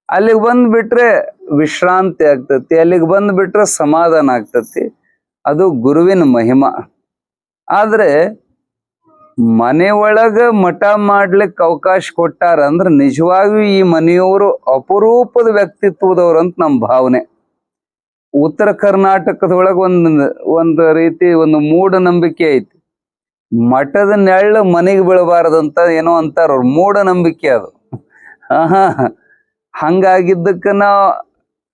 ಅಲ್ಲಿಗೆ ಬಂದ್ಬಿಟ್ರೆ ವಿಶ್ರಾಂತಿ ಆಗ್ತತಿ, ಅಲ್ಲಿಗೆ ಬಂದ್ಬಿಟ್ರೆ ಸಮಾಧಾನ ಆಗ್ತತಿ. ಅದು ಗುರುವಿನ ಮಹಿಮಾ. ಆದ್ರೆ ಮನೆ ಒಳಗ ಮಠ ಮಾಡ್ಲಿಕ್ಕೆ ಅವಕಾಶ ಕೊಟ್ಟಾರ ಅಂದ್ರೆ ನಿಜವಾಗಿಯೂ ಈ ಮನೆಯವರು ಅಪರೂಪದ ವ್ಯಕ್ತಿತ್ವದವ್ರು ಅಂತ ನಮ್ಮ ಭಾವನೆ. ಉತ್ತರ ಕರ್ನಾಟಕದೊಳಗೆ ಒಂದು ರೀತಿ ಒಂದು ಮೂಢನಂಬಿಕೆ ಐತಿ. ಮಠದ ನೆಳ್ಳು ಮನೆಗೆ ಬೀಳಬಾರದಂತ ಏನೋ ಅಂತಾರ ಅವ್ರು, ಮೂಢನಂಬಿಕೆ ಅದು. ಹಂಗಾಗಿದ್ದಕ್ಕ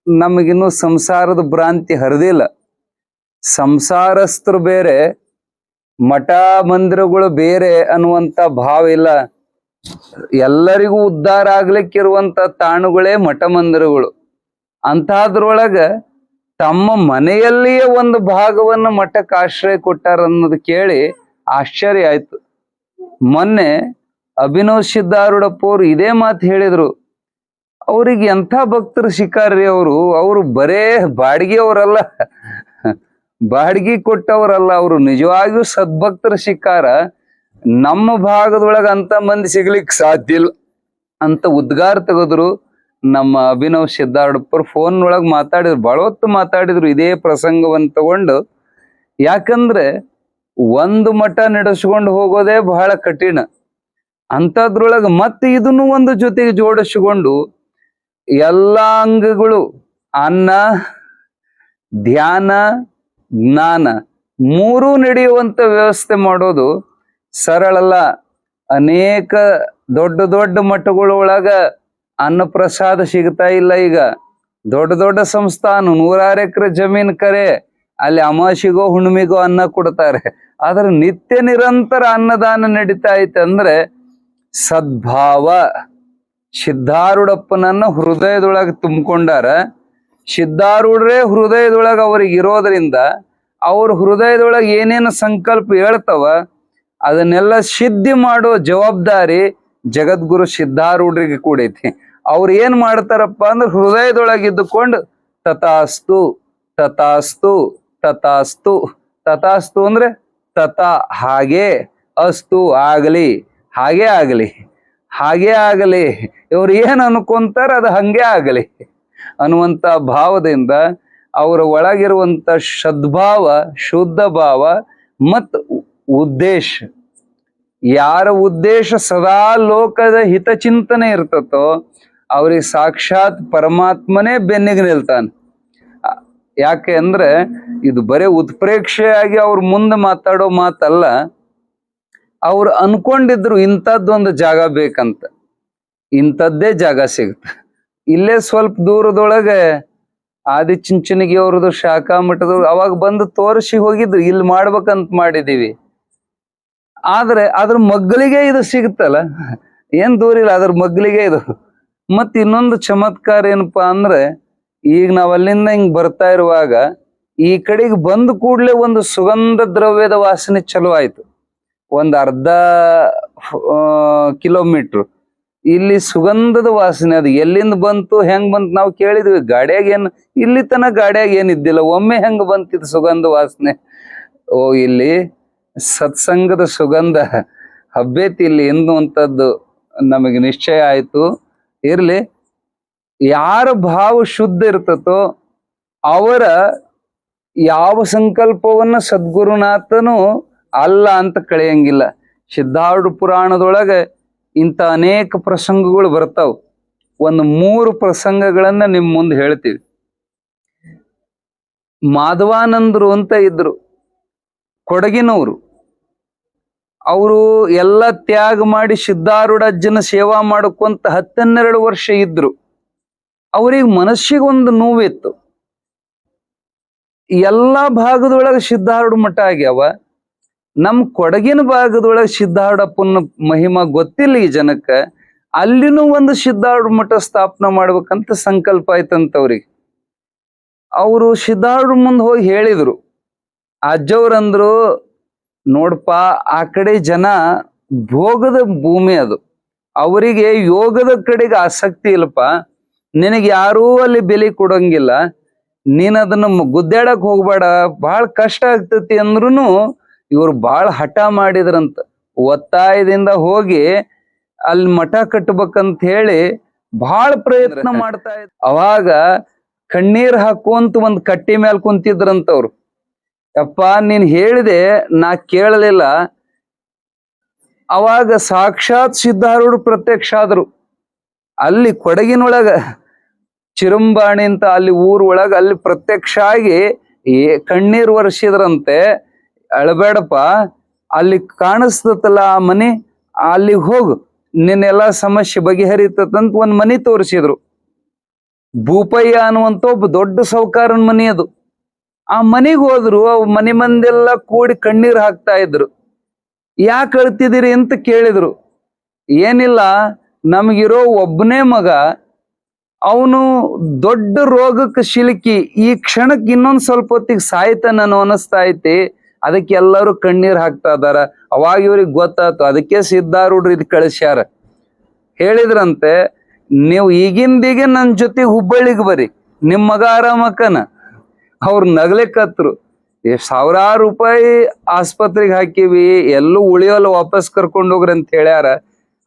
ನಮಗಿನ್ನೂ ಸಂಸಾರದ ಭ್ರಾಂತಿ ಹರಿದಿಲ್ಲ. ಸಂಸಾರಸ್ಥರು ಬೇರೆ, ಮಠ ಮಂದಿರಗಳು ಬೇರೆ ಅನ್ನುವಂತ ಭಾವ ಇಲ್ಲ. ಎಲ್ಲರಿಗೂ ಉದ್ಧಾರ ಆಗ್ಲಿಕ್ಕಿರುವಂತ ತಾಣುಗಳೇ ಮಠ ಮಂದಿರಗಳು. ಅಂತಹದ್ರೊಳಗ ತಮ್ಮ ಮನೆಯಲ್ಲಿಯೇ ಒಂದು ಭಾಗವನ್ನು ಮಠಕ್ಕೆ ಆಶ್ರಯ ಕೊಟ್ಟಾರ ಅನ್ನೋದು ಕೇಳಿ ಆಶ್ಚರ್ಯ ಆಯ್ತು. ಮೊನ್ನೆ ಅಭಿನವ್ ಸಿದ್ಧಾರೂಢಪ್ಪ ಅವ್ರು ಇದೇ ಮಾತು ಹೇಳಿದ್ರು. ಅವ್ರಿಗೆ ಎಂಥ ಭಕ್ತರು ಶಿಕಾರ್ರಿ ಅವರು ಬರೇ ಬಾಡಿಗೆಯವರಲ್ಲ, ಬಾಡಿಗೆ ಕೊಟ್ಟವರಲ್ಲ, ಅವರು ನಿಜವಾಗಿಯೂ ಸದ್ಭಕ್ತರ ಶಿಕಾರ. ನಮ್ಮ ಭಾಗದೊಳಗ ಅಂತ ಮಂದಿ ಸಿಗ್ಲಿಕ್ಕೆ ಸಾಧ್ಯ ಇಲ್ಲ ಅಂತ ಉದ್ಗಾರ ತೆಗೆದ್ರು. ನಮ್ಮ ಅಭಿನವ್ ಸಿದ್ಧಾರೂಢಪ್ಪರು ಫೋನ್ ಒಳಗೆ ಮಾತಾಡಿದ್ರು, ಬಹಳ ಹೊತ್ತು ಮಾತಾಡಿದ್ರು ಇದೇ ಪ್ರಸಂಗವನ್ನು ತಗೊಂಡು. ಯಾಕಂದ್ರೆ ಒಂದು ಮಠ ನಡೆಸ್ಕೊಂಡು ಹೋಗೋದೇ ಬಹಳ ಕಠಿಣ. ಅಂಥದ್ರೊಳಗೆ ಮತ್ತೆ ಇದನ್ನು ಒಂದು ಜೊತೆಗೆ ಜೋಡಿಸಿಕೊಂಡು ಎಲ್ಲಾ ಅಂಗಗಳು, ಅನ್ನ, ಧ್ಯಾನ, ಜ್ಞಾನ ಮೂರೂ ನಡೆಯುವಂತ ವ್ಯವಸ್ಥೆ ಮಾಡೋದು ಸರಳಲ್ಲ. ಅನೇಕ ದೊಡ್ಡ ದೊಡ್ಡ ಮಠಗಳೊಳಗ ಅನ್ನ ಪ್ರಸಾದ ಸಿಗ್ತಾ ಇಲ್ಲ. ಈಗ ದೊಡ್ಡ ದೊಡ್ಡ ಸಂಸ್ಥಾನ 100 ಎಕರೆ ಜಮೀನ್ ಕರೆ, ಅಲ್ಲಿ ಅಮಾವಾಸಿಗೋ ಹುಣ್ಣಿಮೆಗೋ ಅನ್ನ ಕೊಡ್ತಾರೆ. ಆದ್ರೆ ನಿತ್ಯ ನಿರಂತರ ಅನ್ನದಾನ ನಡೀತಾ ಐತೆ ಅಂದ್ರೆ ಸದ್ಭಾವ. ಸಿದ್ಧಾರೂಢಪ್ಪನನ್ನ ಹೃದಯದೊಳಗೆ ತುಂಬಿಕೊಂಡಾರ. ಸಿದ್ಧಾರೂಢರೇ ಹೃದಯದೊಳಗೆ ಅವ್ರಿಗೆ ಇರೋದ್ರಿಂದ ಅವ್ರ ಹೃದಯದೊಳಗೆ ಏನೇನು ಸಂಕಲ್ಪ ಹೇಳ್ತವ ಅದನ್ನೆಲ್ಲ ಸಿದ್ಧಿ ಮಾಡೋ ಜವಾಬ್ದಾರಿ ಜಗದ್ಗುರು ಸಿದ್ಧಾರೂಢರಿಗೆ ಕೂಡ ಐತಿ. ಅವ್ರು ಏನ್ ಮಾಡ್ತಾರಪ್ಪ ಅಂದ್ರೆ ಹೃದಯದೊಳಗೆ ಇದ್ದುಕೊಂಡು ತಥಾಸ್ತು ತಥಾಸ್ತು ತಥಾಸ್ತು. ತಥಾಸ್ತು ಅಂದ್ರೆ ತಥಾ ಹಾಗೆ, ಅಸ್ತು ಆಗಲಿ, ಹಾಗೆ ಆಗಲಿ, ಹಾಗೆ ಆಗಲಿ. ಇವ್ರು ಏನ್ ಅನ್ಕೊಂತಾರ ಅದು ಹಂಗೆ ಆಗಲಿ ಅನ್ನುವಂತ ಭಾವದಿಂದ ಅವರ ಒಳಗಿರುವಂತ ಸದ್ಭಾವ, ಶುದ್ಧ ಭಾವ ಮತ್ತು ಉದ್ದೇಶ ಯಾರ ಉದ್ದೇಶ ಸದಾ ಲೋಕದ ಹಿತಚಿಂತನೆ ಇರ್ತತೋ ಅವ್ರಿಗೆ ಸಾಕ್ಷಾತ್ ಪರಮಾತ್ಮನೇ ಬೆನ್ನಿಗೆ ನಿಲ್ತಾನೆ. ಯಾಕೆ ಅಂದ್ರೆ ಇದು ಬರೀ ಉತ್ಪ್ರೇಕ್ಷೆಯಾಗಿ ಅವ್ರ ಮುಂದೆ ಮಾತಾಡೋ ಮಾತಲ್ಲ. ಅವ್ರು ಅನ್ಕೊಂಡಿದ್ರು ಇಂಥದ್ದೊಂದು ಜಾಗ ಬೇಕಂತ, ಇಂಥದ್ದೇ ಜಾಗ ಸಿಗುತ್ತೆ. ಇಲ್ಲೇ ಸ್ವಲ್ಪ ದೂರದೊಳಗೆ ಆದಿಚುಂಚನಗಿ ಅವ್ರದ್ದು ಶಾಖಾ ಮಠದವ್ರು ಅವಾಗ ಬಂದು ತೋರಿಸಿ ಹೋಗಿದ್ರು, ಇಲ್ಲಿ ಮಾಡ್ಬೇಕಂತ ಮಾಡಿದೀವಿ. ಆದ್ರೆ ಅದ್ರ ಮಗ್ಗಲಿಗೆ ಇದು ಸಿಗುತ್ತಲ್ಲ, ಏನ್ ದೂರ ಇಲ್ಲ, ಅದ್ರ ಮಗ್ಗಲಿಗೆ ಇದು. ಮತ್ ಇನ್ನೊಂದು ಚಮತ್ಕಾರ ಏನಪ್ಪಾ ಅಂದ್ರೆ, ಈಗ ನಾವ್ ಅಲ್ಲಿಂದ ಹಿಂಗ್ ಬರ್ತಾ ಇರುವಾಗ ಈ ಕಡೆಗೆ ಬಂದ ಕೂಡ್ಲೆ ಒಂದು ಸುಗಂಧ ದ್ರವ್ಯದ ವಾಸನೆ ಚಲೋ ಆಯ್ತು. ಒಂದ್ ಅರ್ಧ ಕಿಲೋಮೀಟರ್ ಇಲ್ಲಿ ಸುಗಂಧದ ವಾಸನೆ. ಅದು ಎಲ್ಲಿಂದ ಬಂತು ಹೆಂಗ್ ಬಂತು ನಾವು ಕೇಳಿದ್ವಿ. ಗಾಡಿಯಾಗ ಏನ್ ಇಲ್ಲಿ ತನ ಗಾಡಿಯಾಗ ಏನಿದ್ದಿಲ್ಲ, ಒಮ್ಮೆ ಹೆಂಗ್ ಬಂತಿದ್ ಸುಗಂಧ ವಾಸನೆ. ಓ ಇಲ್ಲಿ ಸತ್ಸಂಗದ ಸುಗಂಧ ಹಬ್ಬೇತಿ ಇಲ್ಲಿ ಎನ್ನುವಂಥದ್ದು ನಮಗೆ ನಿಶ್ಚಯ ಆಯ್ತು. ಇರ್ಲಿ, ಯಾರ ಭಾವ ಶುದ್ಧ ಇರ್ತತೋ ಅವರ ಯಾವ ಸಂಕಲ್ಪವನ್ನ ಸದ್ಗುರುನಾಥನು ಅಲ್ಲ ಅಂತ ಕಳೆಯಂಗಿಲ್ಲ. ಸಿದ್ಧಾರೂಢ ಪುರಾಣದೊಳಗೆ ಇಂಥ ಅನೇಕ ಪ್ರಸಂಗಗಳು ಬರ್ತಾವ. ಒಂದು 3 ಪ್ರಸಂಗಗಳನ್ನ ನಿಮ್ ಮುಂದೆ ಹೇಳ್ತೀವಿ. ಮಾಧವಾನಂದರು ಅಂತ ಇದ್ರು, ಕೊಡಗಿನವರು. ಅವರು ಎಲ್ಲ ತ್ಯಾಗ ಮಾಡಿ ಸಿದ್ಧಾರೂಢ ಅಜ್ಜನ ಸೇವಾ ಮಾಡಕೊಂತ 10-12 ವರ್ಷ ಇದ್ರು. ಅವ್ರಿಗೆ ಮನಸ್ಸಿಗೆ ಒಂದು ನೋವಿತ್ತು. ಎಲ್ಲಾ ಭಾಗದೊಳಗೆ ಸಿದ್ಧಾರೂಢ ಮಠ ಆಗ್ಯಾವ, ನಮ್ ಕೊಡಗಿನ ಭಾಗದೊಳಗೆ ಸಿದ್ಧಾರೂಢಪ್ಪನ ಮಹಿಮಾ ಗೊತ್ತಿಲ್ಲ ಈ ಜನಕ್ಕ. ಅಲ್ಲಿನೂ ಒಂದು ಸಿದ್ಧಾರೂಢ ಮಠ ಸ್ಥಾಪನೆ ಮಾಡ್ಬೇಕಂತ ಸಂಕಲ್ಪ ಆಯ್ತಂತವ್ರಿಗೆ. ಅವರು ಸಿದ್ಧಾರೂಢ ಮುಂದೆ ಹೋಗಿ ಹೇಳಿದ್ರು. ಅಜ್ಜವ್ರಂದ್ರು, ನೋಡಪ್ಪ, ಆ ಕಡೆ ಜನ ಭೋಗದ ಭೂಮಿ ಅದು, ಅವರಿಗೆ ಯೋಗದ ಕಡೆಗೆ ಆಸಕ್ತಿ ಇಲ್ಲಪ್ಪ. ನಿನಗೆ ಯಾರೂ ಅಲ್ಲಿ ಬೆಲೆ ಕೊಡಂಗಿಲ್ಲ, ನೀನ್ ಅದನ್ನ ಗುದ್ದಾಡಕ್ ಹೋಗ್ಬೇಡ, ಬಹಳ ಕಷ್ಟ ಆಗ್ತತಿ ಅಂದ್ರೂ ಇವ್ರು ಬಹಳ ಹಠ ಮಾಡಿದ್ರಂತ. ಒತ್ತಾಯದಿಂದ ಹೋಗಿ ಅಲ್ಲಿ ಮಠ ಕಟ್ಟಬೇಕಂತ ಹೇಳಿ ಬಹಳ ಪ್ರಯತ್ನ ಮಾಡ್ತಾ ಇದ್ರು. ಅವಾಗ ಕಣ್ಣೀರ್ ಹಾಕುವಂತ ಒಂದ್ ಕಟ್ಟಿ ಮೇಲೆ ಕುಂತಿದ್ರಂತವ್ರು. ಯಪ್ಪ, ನೀನ್ ಹೇಳಿದೆ ನಾ ಕೇಳಲಿಲ್ಲ. ಅವಾಗ ಸಾಕ್ಷಾತ್ ಸಿದ್ಧಾರೂಢ ಪ್ರತ್ಯಕ್ಷ ಆದ್ರು. ಅಲ್ಲಿ ಕೊಡಗಿನೊಳಗ ಚಿರಂಬಾಣಿ ಅಂತ ಅಲ್ಲಿ ಊರೊಳಗ ಅಲ್ಲಿ ಪ್ರತ್ಯಕ್ಷ ಆಗಿ ಕಣ್ಣೀರ್ ವರ್ಷಿದ್ರಂತೆ. ಅಳಬೇಡಪ್ಪ, ಅಲ್ಲಿ ಕಾಣಿಸ್ತತಲ್ಲ ಆ ಮನೆ, ಅಲ್ಲಿಗೆ ಹೋಗು, ನಿನ್ನೆಲ್ಲಾ ಸಮಸ್ಯೆ ಬಗೆಹರಿತಂತ ಒಂದ್ ಮನಿ ತೋರಿಸಿದ್ರು. ಭೂಪಯ್ಯ ಅನ್ನುವಂತ ಒಬ್ಬ ದೊಡ್ಡ ಸೌಕಾರನ ಮನಿ ಅದು. ಆ ಮನೆಗೆ ಹೋದ್ರು. ಅವ್ ಮನೆ ಮಂದೆಲ್ಲ ಕೂಡಿ ಕಣ್ಣೀರ್ ಹಾಕ್ತಾ ಇದ್ರು. ಯಾಕೆ ಅಳ್ತಿದ್ದೀರಿ ಅಂತ ಕೇಳಿದ್ರು. ಏನಿಲ್ಲ, ನಮಗಿರೋ ಒಬ್ಬನೇ ಮಗ, ಅವನು ದೊಡ್ಡ ರೋಗಕ್ಕೆ ಸಿಲುಕಿ ಈ ಕ್ಷಣಕ್ಕೆ ಇನ್ನೊಂದ್ ಸ್ವಲ್ಪ ಹೊತ್ತಿಗೆ ಸಾಯ್ತಾನ ಅನಿಸ್ತಾ ಐತಿ, ಅದಕ್ಕೆ ಎಲ್ಲರೂ ಕಣ್ಣೀರ್ ಹಾಕ್ತಾ ಇದಾರ. ಅವಾಗ ಇವ್ರಿಗೆ ಗೊತ್ತಾಯ್ತು, ಅದಕ್ಕೆ ಸಿದ್ಧಾರೂಢರು ಇದು ಕಳಿಸ್ಯಾರ. ಹೇಳಿದ್ರಂತೆ, ನೀವು ಈಗಿಂದೀಗ ನನ್ನ ಜೊತೆ ಹುಬ್ಬಳ್ಳಿಗೆ ಬರ್ರಿ, ನಿಮ್ ಮಗ ಆರಾಮಕ್ಕನ. ಅವ್ರು ನಗ್ಲಿಕ್ಕತ್ರು. ಸಾವಿರಾರು ರೂಪಾಯಿ ಆಸ್ಪತ್ರೆಗೆ ಹಾಕಿವಿ, ಎಲ್ಲೂ ಉಳಿಯೋಲ್ಲ, ವಾಪಸ್ ಕರ್ಕೊಂಡು ಹೋಗ್ರಿ ಅಂತ ಹೇಳ್ಯಾರ.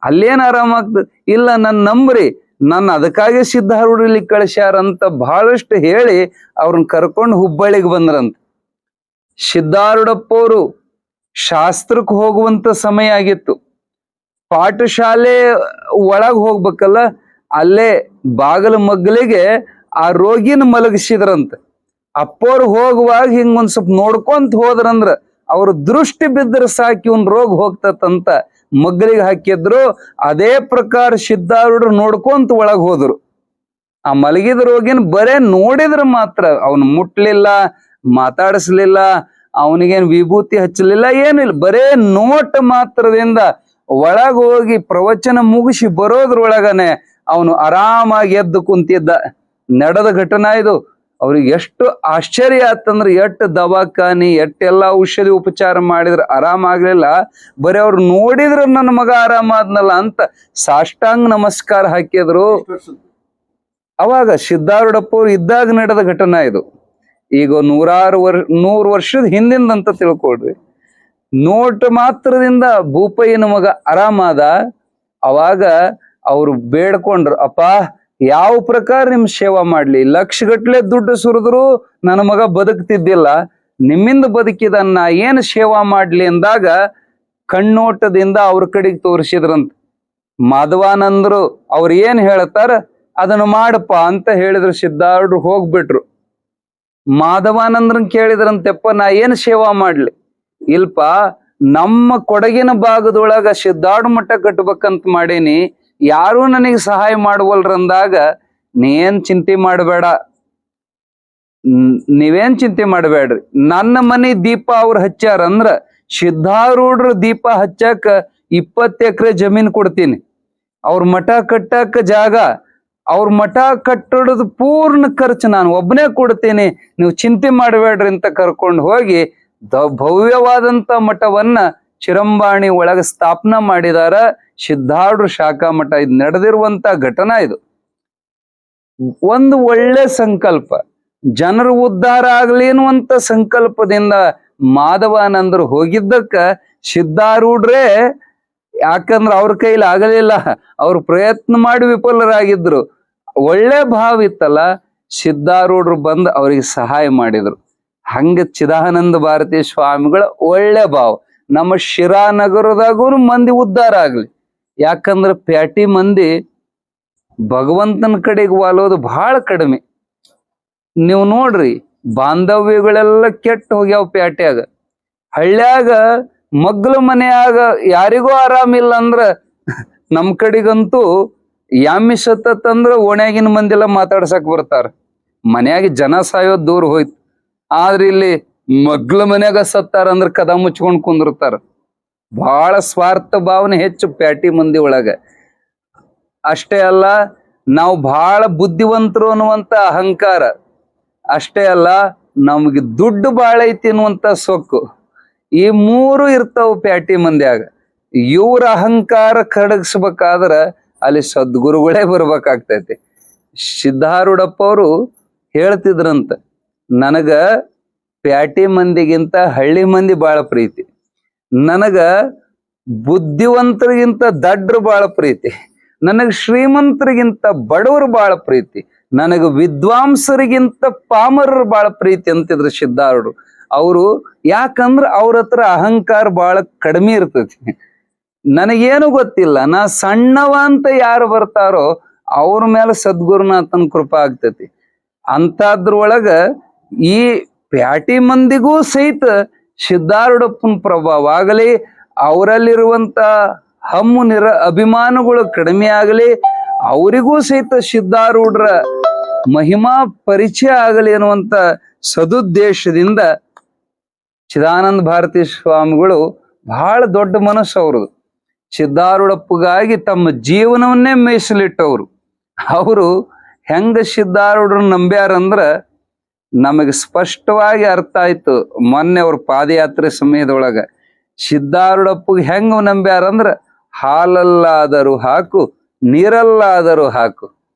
ಅಲ್ಲೇನ್ ಆರಾಮಾಗ್ತದೆ? ಇಲ್ಲ, ನನ್ ನಂಬ್ರಿ, ನನ್ನ ಅದಕ್ಕಾಗಿ ಸಿದ್ಧಾರೂಢ ಇಲ್ಲಿ ಕಳಿಸ್ಯಾರ ಅಂತ ಬಹಳಷ್ಟು ಹೇಳಿ ಅವ್ರನ್ನ ಕರ್ಕೊಂಡು ಹುಬ್ಬಳ್ಳಿಗೆ ಬಂದ್ರಂತ. ಸಿದ್ಧಾರೂಢಪ್ಪವರು ಶಾಸ್ತ್ರಕ್ಕೆ ಹೋಗುವಂತ ಸಮಯ ಆಗಿತ್ತು. ಪಾಠಶಾಲೆ ಒಳಗ್ ಹೋಗ್ಬೇಕಲ್ಲ, ಅಲ್ಲೇ ಬಾಗಲ ಮಗ್ಲಿಗೆ ಆ ರೋಗಿನ ಮಲಗಿಸಿದ್ರಂತ. ಅಪ್ಪವ್ರು ಹೋಗುವಾಗ ಹಿಂಗೊಂದ್ ಸ್ವಲ್ಪ ನೋಡ್ಕೊಂತ ಹೋದ್ರಂದ್ರ ಅವ್ರ ದೃಷ್ಟಿ ಬಿದ್ದರೆ ಸಾಕಿ ಇವ್ನ ರೋಗ ಹೋಗ್ತತಂತ ಮಗ್ಲಿಗೆ ಹಾಕಿದ್ರು. ಅದೇ ಪ್ರಕಾರ ಸಿದ್ಧಾರೂಢರು ನೋಡ್ಕೊಂತ ಒಳಗ್ ಹೋದ್ರು. ಆ ಮಲಗಿದ ರೋಗಿನ ಬರೇ ನೋಡಿದ್ರ ಮಾತ್ರ, ಅವನು ಮುಟ್ಲಿಲ್ಲ, ಮಾತಾಡಿಸ್ಲಿಲ್ಲ, ಅವನಿಗೇನ್ ವಿಭೂತಿ ಹಚ್ಚಲಿಲ್ಲ, ಏನಿಲ್ಲ, ಬರೇ ನೋಟ ಮಾತ್ರದಿಂದ ಒಳಗ ಹೋಗಿ ಪ್ರವಚನ ಮುಗಿಸಿ ಬರೋದ್ರೊಳಗನೆ ಅವನು ಆರಾಮಾಗಿ ಎದ್ದು ಕುಂತಿದ್ದ. ನಡೆದ ಘಟನಾ ಇದು. ಅವ್ರಿಗೆ ಎಷ್ಟು ಆಶ್ಚರ್ಯ ಆತಂದ್ರೆ, ಎಟ್ಟು ದವಾಖಾನಿ ಎಟ್ಟೆಲ್ಲ ಔಷಧಿ ಉಪಚಾರ ಮಾಡಿದ್ರೆ ಆರಾಮಾಗ್ಲಿಲ್ಲ, ಬರೀ ಅವ್ರು ನೋಡಿದ್ರೆ ನನ್ನ ಮಗ ಆರಾಮಾದ್ನಲ್ಲ ಅಂತ ಸಾಷ್ಟಾಂಗ ನಮಸ್ಕಾರ ಹಾಕಿದ್ರು. ಅವಾಗ ಸಿದ್ಧಾರೂಢಪ್ಪ ಅವ್ರು ಇದ್ದಾಗ ನಡೆದ ಘಟನಾ ಇದು. ಈಗ 100 ವರ್ಷದ ಹಿಂದಿಂದಂತ ತಿಳ್ಕೊಳ್ರಿ. ನೋಟ ಮಾತ್ರದಿಂದ ಭೂಪಯ್ಯನ ಮಗ ಆರಾಮಾದ. ಅವಾಗ ಅವ್ರು ಬೇಡ್ಕೊಂಡ್ರು, ಅಪ್ಪ, ಯಾವ ಪ್ರಕಾರ ನಿಮ್ ಸೇವಾ ಮಾಡ್ಲಿ, ಲಕ್ಷಗಟ್ಲೆ ದುಡ್ಡು ಸುರಿದ್ರು ನನ್ನ ಮಗ ಬದುಕ್ತಿದ್ದಿಲ್ಲ, ನಿಮ್ಮಿಂದ ಬದುಕಿದನ್ನ ಏನ್ ಸೇವಾ ಮಾಡ್ಲಿ ಅಂದಾಗ ಕಣ್ಣೋಟದಿಂದ ಅವ್ರ ಕಡೆಗೆ ತೋರಿಸಿದ್ರಂತ. ಮಾಧವಾನಂದರು ಅವ್ರು ಏನ್ ಹೇಳ್ತಾರ ಅದನ್ನು ಮಾಡಪ್ಪ ಅಂತ ಹೇಳಿದ್ರು. ಸಿದ್ಧಾರೂಢರು ಹೋಗ್ಬಿಟ್ರು. ಮಾಧವಾನಂದ್ರನ್ ಕೇಳಿದ್ರಂತೆಪ್ಪ, ನಾ ಏನ್ ಸೇವಾ ಮಾಡ್ಲಿ? ಇಲ್ಪ, ನಮ್ಮ ಕೊಡಗಿನ ಭಾಗದೊಳಗ ಸಿದ್ಧಾರೂಢ ಮಠ ಕಟ್ಬೇಕಂತ ಮಾಡೀನಿ, ಯಾರೂ ನನಗೆ ಸಹಾಯ ಮಾಡುವಲ್ರಂದಾಗ ನೀವೇನ್ ಚಿಂತೆ ಮಾಡಬೇಡ, ನೀವೇನ್ ಚಿಂತೆ ಮಾಡಬೇಡ್ರಿ. ನನ್ನ ಮನೆ ದೀಪ ಅವ್ರು ಹಚ್ಚಾರಂದ್ರ ಸಿದ್ಧಾರೂಢ್ರ ದೀಪ ಹಚ್ಚಾಕ 20 ಎಕರೆ ಜಮೀನ್ ಕೊಡ್ತೀನಿ. ಅವ್ರ ಮಠ ಕಟ್ಟಕ ಜಾಗ, ಅವ್ರ ಮಠ ಕಟ್ಟೋದು ಪೂರ್ಣ ಖರ್ಚು ನಾನು ಒಬ್ಬನೇ ಕೊಡ್ತೀನಿ, ನೀವು ಚಿಂತೆ ಮಾಡಬೇಡ್ರಿ ಅಂತ ಕರ್ಕೊಂಡು ಹೋಗಿ ಭವ್ಯವಾದಂತ ಮಠವನ್ನ ಚಿರಂಬಾಣಿ ಒಳಗ ಸ್ಥಾಪನಾ ಮಾಡಿದಾರ ಸಿದ್ಧಾರೂಢ ಶಾಖಾ ಮಠ. ಇದು ನಡೆದಿರುವಂತ ಘಟನಾ. ಇದು ಒಂದು ಒಳ್ಳೆ ಸಂಕಲ್ಪ, ಜನರು ಉದ್ಧಾರ ಆಗ್ಲಿ ಅನ್ನುವಂತ ಸಂಕಲ್ಪದಿಂದ ಮಾಧವಾನಂದರು ಹೋಗಿದ್ದಕ್ಕ ಸಿದ್ಧಾರೂಢ್ರೇ, ಯಾಕಂದ್ರ ಅವ್ರ ಕೈಲಿ ಆಗಲಿಲ್ಲ, ಅವ್ರು ಪ್ರಯತ್ನ ಮಾಡಿ ವಿಫಲರಾಗಿದ್ರು. ಒಳ್ಳೆ ಭಾವ ಇತ್ತಲ್ಲ, ಸಿದ್ಧಾರೂಢರು ಬಂದು ಅವ್ರಿಗೆ ಸಹಾಯ ಮಾಡಿದ್ರು. ಹಂಗ ಚಿದಾನಂದ ಭಾರತಿ ಸ್ವಾಮಿಗಳ ಒಳ್ಳೆ ಭಾವ. ನಮ್ಮ ಶಿರಾನಗರದಾಗೂ ಮಂದಿ ಉದ್ಧಾರ ಆಗ್ಲಿ. ಯಾಕಂದ್ರ ಪ್ಯಾಟಿ ಮಂದಿ ಭಗವಂತನ ಕಡೆಗೆ ವಾಲೋದು ಬಹಳ ಕಡಿಮೆ. ನೀವು ನೋಡ್ರಿ, ಬಾಂಧವ್ಯಗಳೆಲ್ಲ ಕೆಟ್ಟ ಹೋಗ್ಯಾವ ಪ್ಯಾಟ್ಯಾಗ. ಹಳ್ಳ್ಯಾಗ ಮಗ್ಲ ಮನೆಯಾಗ ಯಾರಿಗೂ ಆರಾಮಿಲ್ಲ ಅಂದ್ರ ನಮ್ ಕಡೆಗಂತೂ ಯಾಮಿಸತ್ತಂದ್ರ ಓಣ್ಯಾಗಿನ ಮಂದಿಲ್ಲ ಮಾತಾಡ್ಸಕ್ ಬರ್ತಾರ. ಮನ್ಯಾಗ ಜನ ಸಾಯೋದ್ ದೂರ ಹೋಯ್ತು, ಆದ್ರೆ ಇಲ್ಲಿ ಮಗ್ಲ ಮನ್ಯಾಗ ಸತ್ತಾರಂದ್ರ ಕದ ಮುಚ್ಕೊಂಡ್ ಕುಂದಿರ್ತಾರ. ಬಹಳ ಸ್ವಾರ್ಥ ಭಾವನೆ ಹೆಚ್ಚು ಪ್ಯಾಟಿ ಮಂದಿ ಒಳಗ. ಅಷ್ಟೇ ಅಲ್ಲ, ನಾವು ಬಹಳ ಬುದ್ಧಿವಂತರು ಅನ್ನುವಂತ ಅಹಂಕಾರ. ಅಷ್ಟೇ ಅಲ್ಲ, ನಮ್ಗೆ ದುಡ್ಡು ಬಾಳ ಐತಿ ಅನ್ನುವಂತ ಸೊಕ್ಕು. ಈ ಮೂರು ಇರ್ತಾವ ಪ್ಯಾಟಿ ಮಂದ್ಯಾಗ. ಇವ್ರ ಅಹಂಕಾರ ಕಡಗಿಸ್ಬೇಕಾದ್ರ ಅಲ್ಲಿ ಸದ್ಗುರುಗಳೇ ಬರ್ಬೇಕಾಗ್ತೈತಿ. ಸಿದ್ಧಾರೂಢಪ್ಪ ಅವರು ಹೇಳ್ತಿದ್ರಂತ, ನನಗ ಪ್ಯಾಟಿ ಮಂದಿಗಿಂತ ಹಳ್ಳಿ ಮಂದಿ ಬಾಳ ಪ್ರೀತಿ, ನನಗ ಬುದ್ಧಿವಂತರಿಗಿಂತ ದಡ್ರು ಬಾಳ ಪ್ರೀತಿ, ನನಗ ಶ್ರೀಮಂತರಿಗಿಂತ ಬಡವರು ಬಾಳ ಪ್ರೀತಿ, ನನಗ ವಿದ್ವಾಂಸರಿಗಿಂತ ಪಾಮರರು ಬಾಳ ಪ್ರೀತಿ ಅಂತಿದ್ರು ಸಿದ್ಧಾರೂಢರು. ಅವರು ಯಾಕಂದ್ರ ಅವ್ರ ಹತ್ರ ಅಹಂಕಾರ ಬಾಳ ಕಡಿಮೆ ಇರ್ತೈತಿ. ನನಗೇನು ಗೊತ್ತಿಲ್ಲ, ನಾ ಸಣ್ಣವ ಅಂತ ಯಾರು ಬರ್ತಾರೋ ಅವ್ರ ಮೇಲೆ ಸದ್ಗುರುನಾಥನ್ ಕೃಪಾ ಆಗ್ತೈತಿ. ಅಂತಾದ್ರೊಳಗ ಈ ಪ್ಯಾಟಿ ಮಂದಿಗೂ ಸಹಿತ ಸಿದ್ಧಾರೂಢಪ್ಪನ ಪ್ರಭಾವ ಆಗಲಿ, ಅವರಲ್ಲಿರುವಂತ ಹಮ್ಮು ಅಭಿಮಾನಗಳು ಕಡಿಮೆ ಆಗಲಿ, ಅವರಿಗೂ ಸಹಿತ ಸಿದ್ಧಾರೂಢರ ಮಹಿಮಾ ಪರಿಚಯ ಆಗಲಿ ಅನ್ನುವಂತ ಸದುದ್ದೇಶದಿಂದ ಚಿದಾನಂದ ಭಾರತಿ ಸ್ವಾಮಿಗಳು ಬಹಳ ದೊಡ್ಡ ಮನಸ್ಸು ಅವ್ರದ್ದು. ಸಿದ್ಧಾರೂಢಪ್ಪಗಾಗಿ ತಮ್ಮ ಜೀವನವನ್ನೇ ಮೀಸಲಿಟ್ಟವರು. ಅವರು ಹೆಂಗ ಸಿದ್ಧಾರೂಢರನ್ನ ನಂಬ್ಯಾರಂದ್ರ ನಮಗೆ ಸ್ಪಷ್ಟವಾಗಿ ಅರ್ಥ ಆಯ್ತು. ಮೊನ್ನೆ ಅವ್ರ ಪಾದಯಾತ್ರೆ ಸಮಯದೊಳಗ ಸಿದ್ಧಾರೂಢಪ್ಪಗೆ ಹೆಂಗ ನಂಬ್ಯಾರಂದ್ರ, ಹಾಲಲ್ಲಾದರೂ ಹಾಕು, ನೀರಲ್ಲಾದರೂ ಹಾಕು.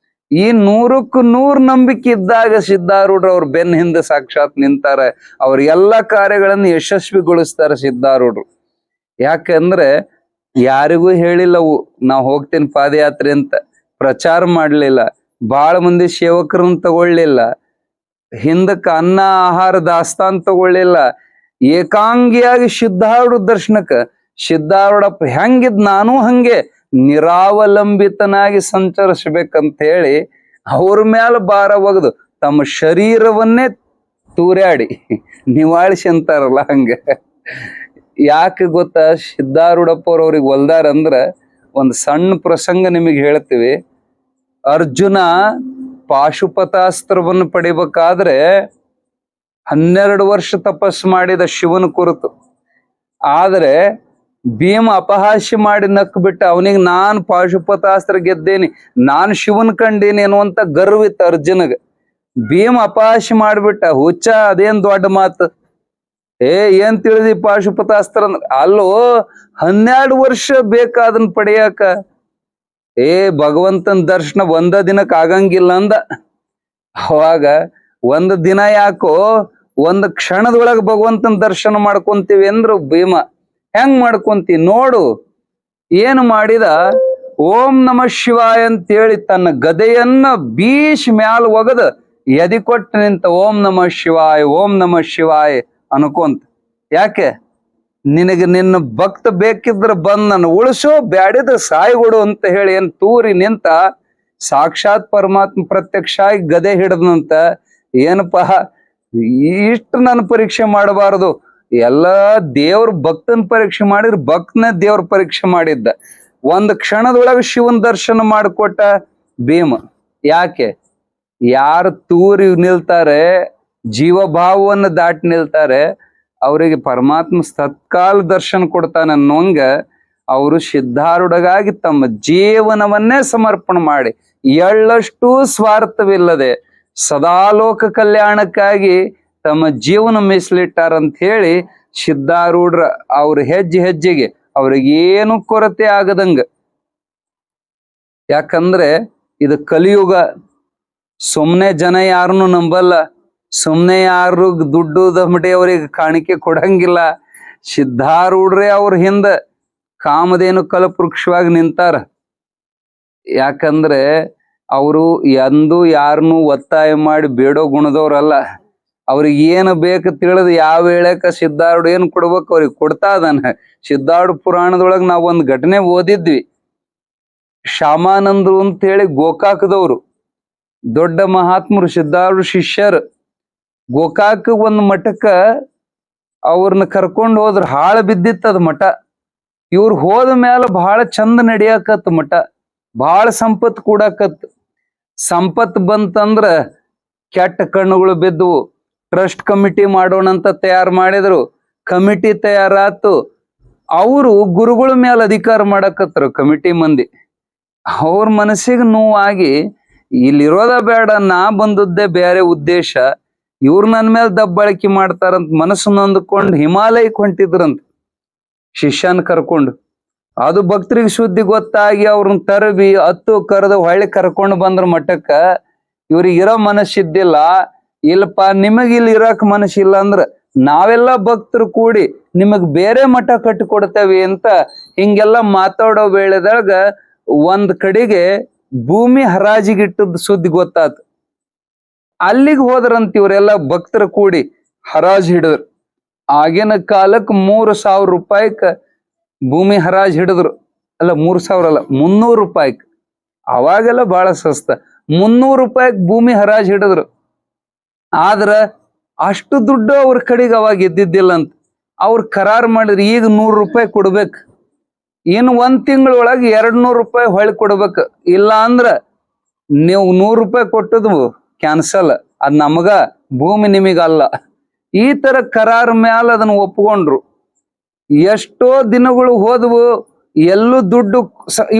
ಈ 100ಕ್ಕೆ 100 ನಂಬಿಕೆ ಇದ್ದಾಗ ಸಿದ್ಧಾರೂಢರು ಅವ್ರ ಬೆನ್ನ ಹಿಂದೆ ಸಾಕ್ಷಾತ್ ನಿಂತಾರ. ಅವ್ರ ಎಲ್ಲಾ ಕಾರ್ಯಗಳನ್ನು ಯಶಸ್ವಿಗೊಳಿಸ್ತಾರ ಸಿದ್ಧಾರೂಢರು. ಯಾಕಂದ್ರೆ ಯಾರಿಗೂ ಹೇಳಿಲ್ಲವು ನಾವು ಹೋಗ್ತೀನಿ ಪಾದಯಾತ್ರೆ ಅಂತ, ಪ್ರಚಾರ ಮಾಡ್ಲಿಲ್ಲ, ಬಾಳ ಮಂದಿ ಸೇವಕರನ್ನ ತಗೊಳ್ಳಿಲ್ಲ, ಹಿಂದಕ್ಕೆ ಅನ್ನ ಆಹಾರ ದಾಸ್ತಾನ್ ತಗೊಳ್ಳಿಲ್ಲ. ಏಕಾಂಗಿಯಾಗಿ ಸಿದ್ಧಾರೂಢ ದರ್ಶನಕ್ಕೆ ಸಿದ್ಧಾರೂಢಪ್ಪ ಹೆಂಗಿದ್ ನಾನು ಹಂಗೆ ನಿರಾವಲಂಬಿತನಾಗಿ ಸಂಚರಿಸ್ಬೇಕಂತ ಹೇಳಿ ಅವ್ರ ಮ್ಯಾಲ ಭಾರ ಒಗದು ತಮ್ಮ ಶರೀರವನ್ನೇ ತೂರ್ಯಾಡಿ ನಿವಾಳಿಸಿ ಅಂತಾರಲ್ಲ ಹಂಗ. ಯಾಕೆ ಗೊತ್ತಾ ಸಿದ್ಧಾರೂಢಪ್ಪ ಅವ್ರಿಗೆ ಹೊಲ್ದಾರಂದ್ರ, ಒಂದು ಸಣ್ಣ ಪ್ರಸಂಗ ನಿಮಗೆ ಹೇಳ್ತೀವಿ. ಅರ್ಜುನ ಪಾಶುಪತಾಸ್ತ್ರವನ್ನು ಪಡಿಬೇಕಾದ್ರೆ 12 ವರ್ಷ ತಪಸ್ಸು ಮಾಡಿದ ಶಿವನ ಕುರಿತು. ಆದ್ರೆ ಭೀಮ ಅಪಹಾಸ್ಯ ಮಾಡಿ ನಕ್ ಬಿಟ್ಟ. ಅವನಿಗೆ ನಾನ್ ಪಾಶುಪತಾಸ್ತ್ರ ಗೆದ್ದೇನಿ, ನಾನ್ ಶಿವನ್ ಕಂಡೀನಿ ಅನ್ನುವಂತ ಗರ್ವಿತ್ತು ಅರ್ಜುನಗ. ಭೀಮ ಅಪಹಾಸ್ಯ ಮಾಡಿಬಿಟ್ಟ. ಹುಚ್ಚ, ಅದೇನ್ ದೊಡ್ಡ ಮಾತು, ಏನ್ ತಿಳಿದಿ ಪಾಶುಪತಾಸ್ತ್ರ ಅಂದ್ರ? ಅಲ್ಲೋ 12 ವರ್ಷ ಬೇಕಾದನ್ ಪಡೆಯಾಕ. ಭಗವಂತನ ದರ್ಶನ ಒಂದ ದಿನಕ್ಕೆ ಆಗಂಗಿಲ್ಲ ಅಂದ. ಅವಾಗ ಒಂದ್ ದಿನ ಯಾಕೋ, ಒಂದ್ ಕ್ಷಣದೊಳಗ ಭಗವಂತನ ದರ್ಶನ ಮಾಡ್ಕೊಂತೀವಿ ಅಂದ್ರು ಭೀಮ. ಹೆಂಗ್ ಮಾಡ್ಕೊಂತಿ ನೋಡು. ಏನು ಮಾಡಿದ, ಓಂ ನಮಃ ಶಿವಾಯ ಅಂತೇಳಿ ತನ್ನ ಗದೆಯನ್ನ ಬೀಶ್ ಮ್ಯಾಲ ಒಗದ ಎದಿ ಕೊಟ್ಟು ನಿಂತ ಓಂ ನಮಃ ಶಿವಾಯ, ಓಂ ನಮಃ ಶಿವಾಯ ಅನ್ಕೊಂತ. ಯಾಕೆ? ನಿನಗೆ ನಿನ್ನ ಭಕ್ತ ಬೇಕಿದ್ರ ಬಂದ್ ನನ್ನ ಉಳಿಸೋ ಬ್ಯಾಡಿದ ಸಾಯಿಗೊಡು ಅಂತ ಹೇಳಿ ಏನ್ ತೂರಿ ನಿಂತ ಸಾಕ್ಷಾತ್ ಪರಮಾತ್ಮ ಪ್ರತ್ಯಕ್ಷ ಆಗಿ ಗದೆ ಹಿಡದಂತ ಏನಪ್ಪಾ ಇಷ್ಟು ನಾನು ಪರೀಕ್ಷೆ ಮಾಡಬಾರದು. ಎಲ್ಲ ದೇವ್ರ ಭಕ್ತನ ಪರೀಕ್ಷೆ ಮಾಡಿದ್ರೆ ಭಕ್ತನೇ ದೇವ್ರ ಪರೀಕ್ಷೆ ಮಾಡಿದ್ದ. ಒಂದು ಕ್ಷಣದೊಳಗೆ ಶಿವನ್ ದರ್ಶನ ಮಾಡಿಕೊಟ್ಟ ಭೀಮ. ಯಾಕೆ? ಯಾರು ತೂರಿ ನಿಲ್ತಾರೆ, ಜೀವಭಾವವನ್ನು ದಾಟಿ ನಿಲ್ತಾರೆ, ಅವರಿಗೆ ಪರಮಾತ್ಮ ತತ್ಕಾಲ ದರ್ಶನ ಕೊಡ್ತಾನೆ ಅನ್ನೋಂಗ ಅವರು ಸಿದ್ಧಾರೂಢಗಾಗಿ ತಮ್ಮ ಜೀವನವನ್ನೇ ಸಮರ್ಪಣೆ ಮಾಡಿ ಎಳ್ಳಷ್ಟು ಸ್ವಾರ್ಥವಿಲ್ಲದೆ ಸದಾಲೋಕ ಕಲ್ಯಾಣಕ್ಕಾಗಿ ತಮ್ಮ ಜೀವನ ಮೀಸಲಿಟ್ಟಾರಂತ ಹೇಳಿ ಸಿದ್ಧಾರೂಢರ ಅವ್ರ ಹೆಜ್ಜೆ ಹೆಜ್ಜೆಗೆ ಅವ್ರಿಗೇನು ಕೊರತೆ ಆಗದಂಗ. ಯಾಕಂದ್ರೆ ಇದು ಕಲಿಯುಗ. ಸುಮ್ನೆ ಜನ ಯಾರನ್ನು ನಂಬಲ್ಲ, ಸುಮ್ನೆ ಯಾರು ದುಡ್ಡು ದಮಟೆ ಅವ್ರಿಗೆ ಕಾಣಿಕೆ ಕೊಡಂಗಿಲ್ಲ. ಸಿದ್ಧಾರೂಢರೇ ಅವ್ರ ಹಿಂದ ಕಾಮಧೇನು ಕಲ್ಪವೃಕ್ಷವಾಗಿ ನಿಂತಾರ. ಯಾಕಂದ್ರೆ ಅವರು ಎಂದೂ ಯಾರನ್ನು ಒತ್ತಾಯ ಮಾಡಿ ಬೇಡೋ ಗುಣದವ್ರಲ್ಲ. ಅವ್ರಿಗೆ ಏನು ಬೇಕು ತಿಳಿದು ಯಾವ ವೇಳೆಕ ಸಿದ್ಧಾರೂಢ ಏನು ಕೊಡ್ಬೇಕು ಅವ್ರಿಗೆ ಕೊಡ್ತಾ ಇದಾನೆ. ಸಿದ್ಧಾರೂಢ ಪುರಾಣದೊಳಗೆ ನಾವು ಒಂದು ಘಟನೆ ಓದಿದ್ವಿ. ಶ್ಯಾಮಾನಂದರು ಅಂತ ಹೇಳಿ ಗೋಕಾಕದವ್ರು ದೊಡ್ಡ ಮಹಾತ್ಮರು, ಸಿದ್ಧಾರೂಢ ಶಿಷ್ಯರು. ಗೋಕಾಕ ಒಂದು ಮಠಕ್ಕ ಅವ್ರನ್ನ ಕರ್ಕೊಂಡು ಹೋದ್ರ ಹಾಳು ಬಿದ್ದಿತ್ತದ ಮಠ. ಇವ್ರು ಹೋದ ಮೇಲೆ ಬಹಳ ಚಂದ ನಡಿಯಾಕತ್ ಮಠ, ಬಹಳ ಸಂಪತ್ತು ಕೂಡಾಕತ್. ಸಂಪತ್ತು ಬಂತಂದ್ರ ಕೆಟ್ಟ ಕಣ್ಣುಗಳು ಬಿದ್ದವು. ಟ್ರಸ್ಟ್ ಕಮಿಟಿ ಮಾಡೋಣ ಅಂತ ತಯಾರು ಮಾಡಿದ್ರು. ಕಮಿಟಿ ತಯಾರಾತು. ಅವರು ಗುರುಗಳ ಮೇಲೆ ಅಧಿಕಾರ ಮಾಡಕತ್ರು ಕಮಿಟಿ ಮಂದಿ. ಅವ್ರ ಮನಸ್ಸಿಗೆ ನೋವಾಗಿ ಇಲ್ಲಿರೋದ ಬೇಡ, ನಾ ಬಂದದ್ದೇ ಬೇರೆ ಉದ್ದೇಶ, ಇವ್ರು ನನ್ನ ಮೇಲೆ ದಬ್ಬಾಳಿಕೆ ಮಾಡ್ತಾರಂತ ಮನಸ್ಸು ನೊಂದ್ಕೊಂಡು ಹಿಮಾಲಯಕ್ಕೆ ಹೊಂಟಿದ್ರಂತ ಶಿಷ್ಯನ್ ಕರ್ಕೊಂಡು. ಅದು ಭಕ್ತರಿಗೆ ಸುದ್ದಿ ಗೊತ್ತಾಗಿ ಅವ್ರನ್ನ ತರಬಿ ಹತ್ತು ಕರೆದು ಹೊಳ್ಳಿ ಕರ್ಕೊಂಡು ಬಂದ್ರ ಮಠಕ್ಕ. ಇವ್ರಿಗೆ ಇರೋ ಮನಸ್ಸಿದ್ದಿಲ್ಲ. ಇಲ್ಲಪ್ಪ, ನಿಮಗ್ ಇಲ್ಲಿ ಇರಕ್ ಮನಸ್ಸಿಲ್ಲ ಅಂದ್ರ ನಾವೆಲ್ಲ ಭಕ್ತರು ಕೂಡಿ ನಿಮಗ್ ಬೇರೆ ಮಠ ಕಟ್ಟಿಕೊಡ್ತೇವೆ ಅಂತ ಹಿಂಗೆಲ್ಲ ಮಾತಾಡೋ ವೇಳೆದಾಗ ಒಂದ್ ಕಡೆಗೆ ಭೂಮಿ ಹರಾಜಿಗಿಟ್ಟದ ಸುದ್ದಿ ಗೊತ್ತಾತು. ಅಲ್ಲಿಗೆ ಹೋದ್ರಂತ ಇವರೆಲ್ಲ ಭಕ್ತರ ಕೂಡಿ ಹರಾಜ್ ಹಿಡಿದ್ರು. ಆಗಿನ ಕಾಲಕ್ಕೆ 3,000 ರೂಪಾಯಿಕ್ ಭೂಮಿ ಹರಾಜ್ ಹಿಡಿದ್ರು. ಅಲ್ಲ 3,000 ಅಲ್ಲ, 300 ರೂಪಾಯಿಕ್. ಅವಾಗೆಲ್ಲ ಬಹಳ ಸಸ್ತ. 300 ರೂಪಾಯಿಕ್ ಭೂಮಿ ಹರಾಜ್ ಹಿಡಿದ್ರು. ಆದ್ರ ಅಷ್ಟು ದುಡ್ಡು ಅವ್ರ ಕಡೆಗೆ ಅವಾಗ ಇದ್ದಿದ್ದಿಲ್ಲ ಅಂತ ಅವ್ರು ಕರಾರು ಮಾಡಿದ್ರು, ಈಗ 100 ರೂಪಾಯಿ ಕೊಡ್ಬೇಕು, ಇನ್ನು 1 ತಿಂಗಳೊಳಗೆ 200 ರೂಪಾಯಿ ಹೊಳ್ಳಿ ಕೊಡ್ಬೇಕು, ಇಲ್ಲ ಅಂದ್ರ ನೀವು 100 ರೂಪಾಯಿ ಕೊಟ್ಟದು ಕ್ಯಾನ್ಸಲ್, ಅದ್ ನಮಗ, ಭೂಮಿ ನಿಮಗಲ್ಲ. ಈ ತರ ಕರಾರ್ ಮ್ಯಾಲ ಅದನ್ನ ಒಪ್ಕೊಂಡ್ರು. ಎಷ್ಟೋ ದಿನಗಳು ಹೋದವು, ಎಲ್ಲೂ ದುಡ್ಡು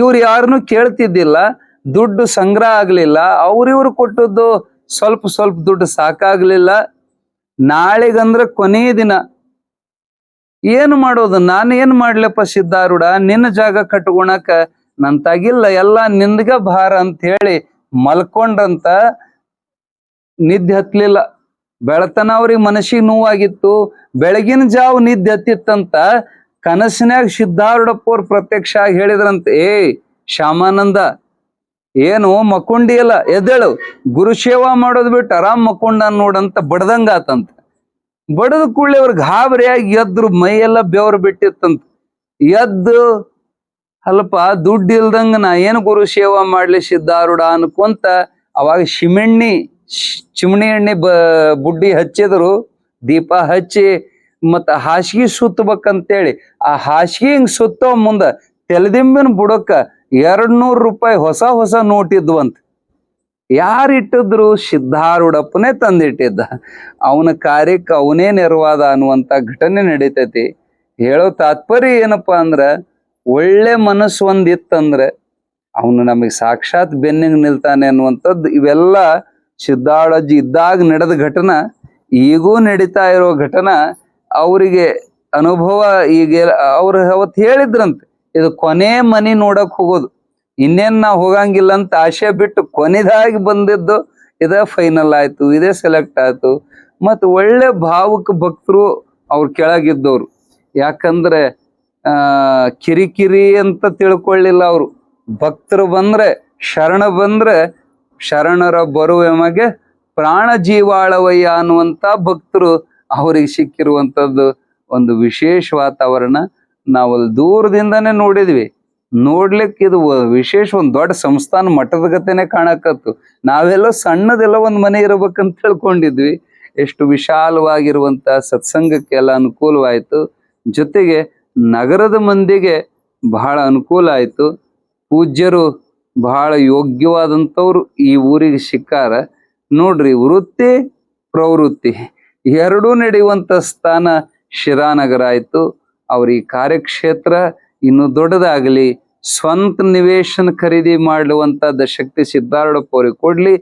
ಇವ್ರು ಯಾರನ್ನು ಕೇಳ್ತಿದ್ದಿಲ್ಲ, ದುಡ್ಡು ಸಂಗ್ರಹ ಆಗ್ಲಿಲ್ಲ. ಅವ್ರಿವ್ರು ಕೊಟ್ಟದ್ದು ಸ್ವಲ್ಪ ಸ್ವಲ್ಪ ದುಡ್ಡು ಸಾಕಾಗ್ಲಿಲ್ಲ. ನಾಳೆಗಂದ್ರ ಕೊನೆಯ ದಿನ ಏನು ಮಾಡೋದು, ನಾನು ಏನ್ ಮಾಡ್ಲಪ್ಪ ಸಿದ್ಧಾರೂಢ, ನಿನ್ನ ಜಾಗ ಕಟ್ಕೊಳಕ ನನ್ ತಾಗಿಲ್ಲ, ಎಲ್ಲ ನಿಂದ್ಗ ಭಾರ ಅಂತ ಹೇಳಿ ಮಲ್ಕೊಂಡ್ರಂತ. ನಿದ್ದೆ ಹತ್ಲಿಲ್ಲ. ಬೆಳತನ ಅವ್ರಿಗೆ ಮನಸ್ಸಿಗೆ ನೋವಾಗಿತ್ತು. ಬೆಳಗಿನ ಜಾವ ನಿದ್ದೆ ಹತ್ತಿತ್ತಂತ. ಕನಸಿನ್ಯಾಗ ಸಿದ್ಧಾರೂಢಪ್ಪ ಅವ್ರು ಪ್ರತ್ಯಕ್ಷ ಆಗಿ ಹೇಳಿದ್ರಂತ, ಶ್ಯಾಮಾನಂದ, ಏನು ಮಕ್ಕೊಂಡಿ ಅಲ್ಲ, ಎದ್ದೇಳು, ಗುರು ಸೇವಾ ಮಾಡೋದು ಬಿಟ್ಟು ಆರಾಮ್ ಮಕ್ಕೊಂಡ ನೋಡಂತ ಬಡ್ದಂಗ ಆತಂತ. ಬಡದ ಕೂಡಲೇ ಅವ್ರ ಗಾಬರಿಯಾಗಿ ಎದ್ರು, ಮೈಯೆಲ್ಲ ಬೆವರು ಬಿಟ್ಟಿತ್ತಂತ. ಎದ್ದು, ಅಲ್ಪ ದುಡ್ಡು ಇಲ್ದಂಗ ನಾ ಏನು ಗುರು ಸೇವಾ ಮಾಡ್ಲಿ ಸಿದ್ಧಾರೂಢ ಅನ್ಕೊಂತ ಅವಾಗ ಚಿಮಣಿ ಎಣ್ಣೆ ಬುಡ್ಡಿ ಹಚ್ಚಿದ್ರು, ದೀಪ ಹಚ್ಚಿ ಮತ್ತ ಹಾಸಿಗೆ ಸುತ್ತಬೇಕಂತೇಳಿ ಆ ಹಾಸಿಗೆ ಹಿಂಗ್ ಸುತ್ತೋ ಮುಂದ ತೆಲದಿಂಬಿನ ಬುಡಕ್ಕ 200 ರೂಪಾಯಿ ಹೊಸ ನೋಟ್ ಇದ್ವಂತ. ಯಾರಿಟ್ಟಿದ್ರು? ಸಿದ್ಧಾರೂಢಪ್ಪನೇ ತಂದಿಟ್ಟಿದ್ದ. ಅವನ ಕಾರ್ಯಕ್ಕೆ ಅವನೇ ನೆರವಾದ ಅನ್ನುವಂತ ಘಟನೆ ನಡೀತೈತಿ. ಹೇಳೋ ತಾತ್ಪರ್ಯ ಏನಪ್ಪಾ ಅಂದ್ರ, ಒಳ್ಳೆ ಮನಸ್ಸು ಒಂದಿತ್ತಂದ್ರೆ ಅವನು ನಮಗೆ ಸಾಕ್ಷಾತ್ ಬೆನ್ನಿಗೆ ನಿಲ್ತಾನೆ ಅನ್ನುವಂಥದ್ದು. ಇವೆಲ್ಲ ಸಿದ್ಧಾರೂಢಜ್ಜಿ ಇದ್ದಾಗ ನಡೆದ ಘಟನಾ, ಈಗೂ ನಡೀತಾ ಇರೋ ಘಟನಾ. ಅವರಿಗೆ ಅನುಭವ. ಈಗ ಅವ್ರು ಅವತ್ತು ಹೇಳಿದ್ರಂತೆ, ಇದು ಕೊನೆ ಮನಿ ನೋಡಕ್ ಹೋಗೋದು, ಇನ್ನೇನ್ ನಾವು ಹೋಗಂಗಿಲ್ಲ ಅಂತ ಆಶೆ ಬಿಟ್ಟು ಕೊನೆದಾಗಿ ಬಂದಿದ್ದು ಇದೇ ಫೈನಲ್ ಆಯ್ತು, ಇದೇ ಸೆಲೆಕ್ಟ್ ಆಯ್ತು. ಮತ್ತು ಒಳ್ಳೆ ಭಾವುಕ ಭಕ್ತರು ಅವ್ರ ಕೆಳಗಿದ್ದವ್ರು. ಯಾಕಂದ್ರೆ ಕಿರಿಕಿರಿ ಅಂತ ತಿಳ್ಕೊಳ್ಳಿಲ್ಲ ಅವರು. ಭಕ್ತರು ಬಂದ್ರೆ, ಶರಣ ಬಂದ್ರೆ, ಶರಣರ ಬರುವೆಮಗೆ ಪ್ರಾಣ ಜೀವಾಳವಯ್ಯ ಅನ್ನುವಂತ ಭಕ್ತರು ಅವ್ರಿಗೆ ಸಿಕ್ಕಿರುವಂಥದ್ದು ಒಂದು ವಿಶೇಷ ವಾತಾವರಣ. ನಾವು ಅಲ್ಲಿ ದೂರದಿಂದಾನೇ ನೋಡಿದ್ವಿ. ನೋಡ್ಲಿಕ್ಕೆ ಇದು ವಿಶೇಷ ಒಂದು ದೊಡ್ಡ ಸಂಸ್ಥಾನ ಮಠದ ಗತೆನೆ ಕಾಣಕತ್ತು. ನಾವೆಲ್ಲ ಸಣ್ಣದೆಲ್ಲ ಒಂದು ಮನೆ ಇರ್ಬೇಕಂತ ತಿಳ್ಕೊಂಡಿದ್ವಿ. ಎಷ್ಟು ವಿಶಾಲವಾಗಿರುವಂತ ಸತ್ಸಂಗಕ್ಕೆಲ್ಲ ಅನುಕೂಲವಾಯಿತು. ಜೊತೆಗೆ ನಗರದ ಮಂದಿಗೆ ಬಹಳ ಅನುಕೂಲ ಆಯಿತು. ಪೂಜ್ಯರು ಬಹಳ ಯೋಗ್ಯವಾದಂಥವ್ರು ಈ ಊರಿಗೆ ಸಿಕ್ಕಾರ. ನೋಡ್ರಿ, ವೃತ್ತಿ ಪ್ರವೃತ್ತಿ ಎರಡೂ ನಡೆಯುವಂತ ಸ್ಥಾನ ಶಿರಾನಗರ ಆಯ್ತು. ಅವ್ರ ಈ ಕಾರ್ಯಕ್ಷೇತ್ರ ಇನ್ನು ದೊಡ್ಡದಾಗಲಿ, ಸ್ವಂತ ನಿವೇಶನ ಖರೀದಿ ಮಾಡುವಂತ ಶಕ್ತಿ ಸಿದ್ಧಾರೂಢಪ್ಪ ಅವ್ರಿಗೆ ಕೊಡ್ಲಿ.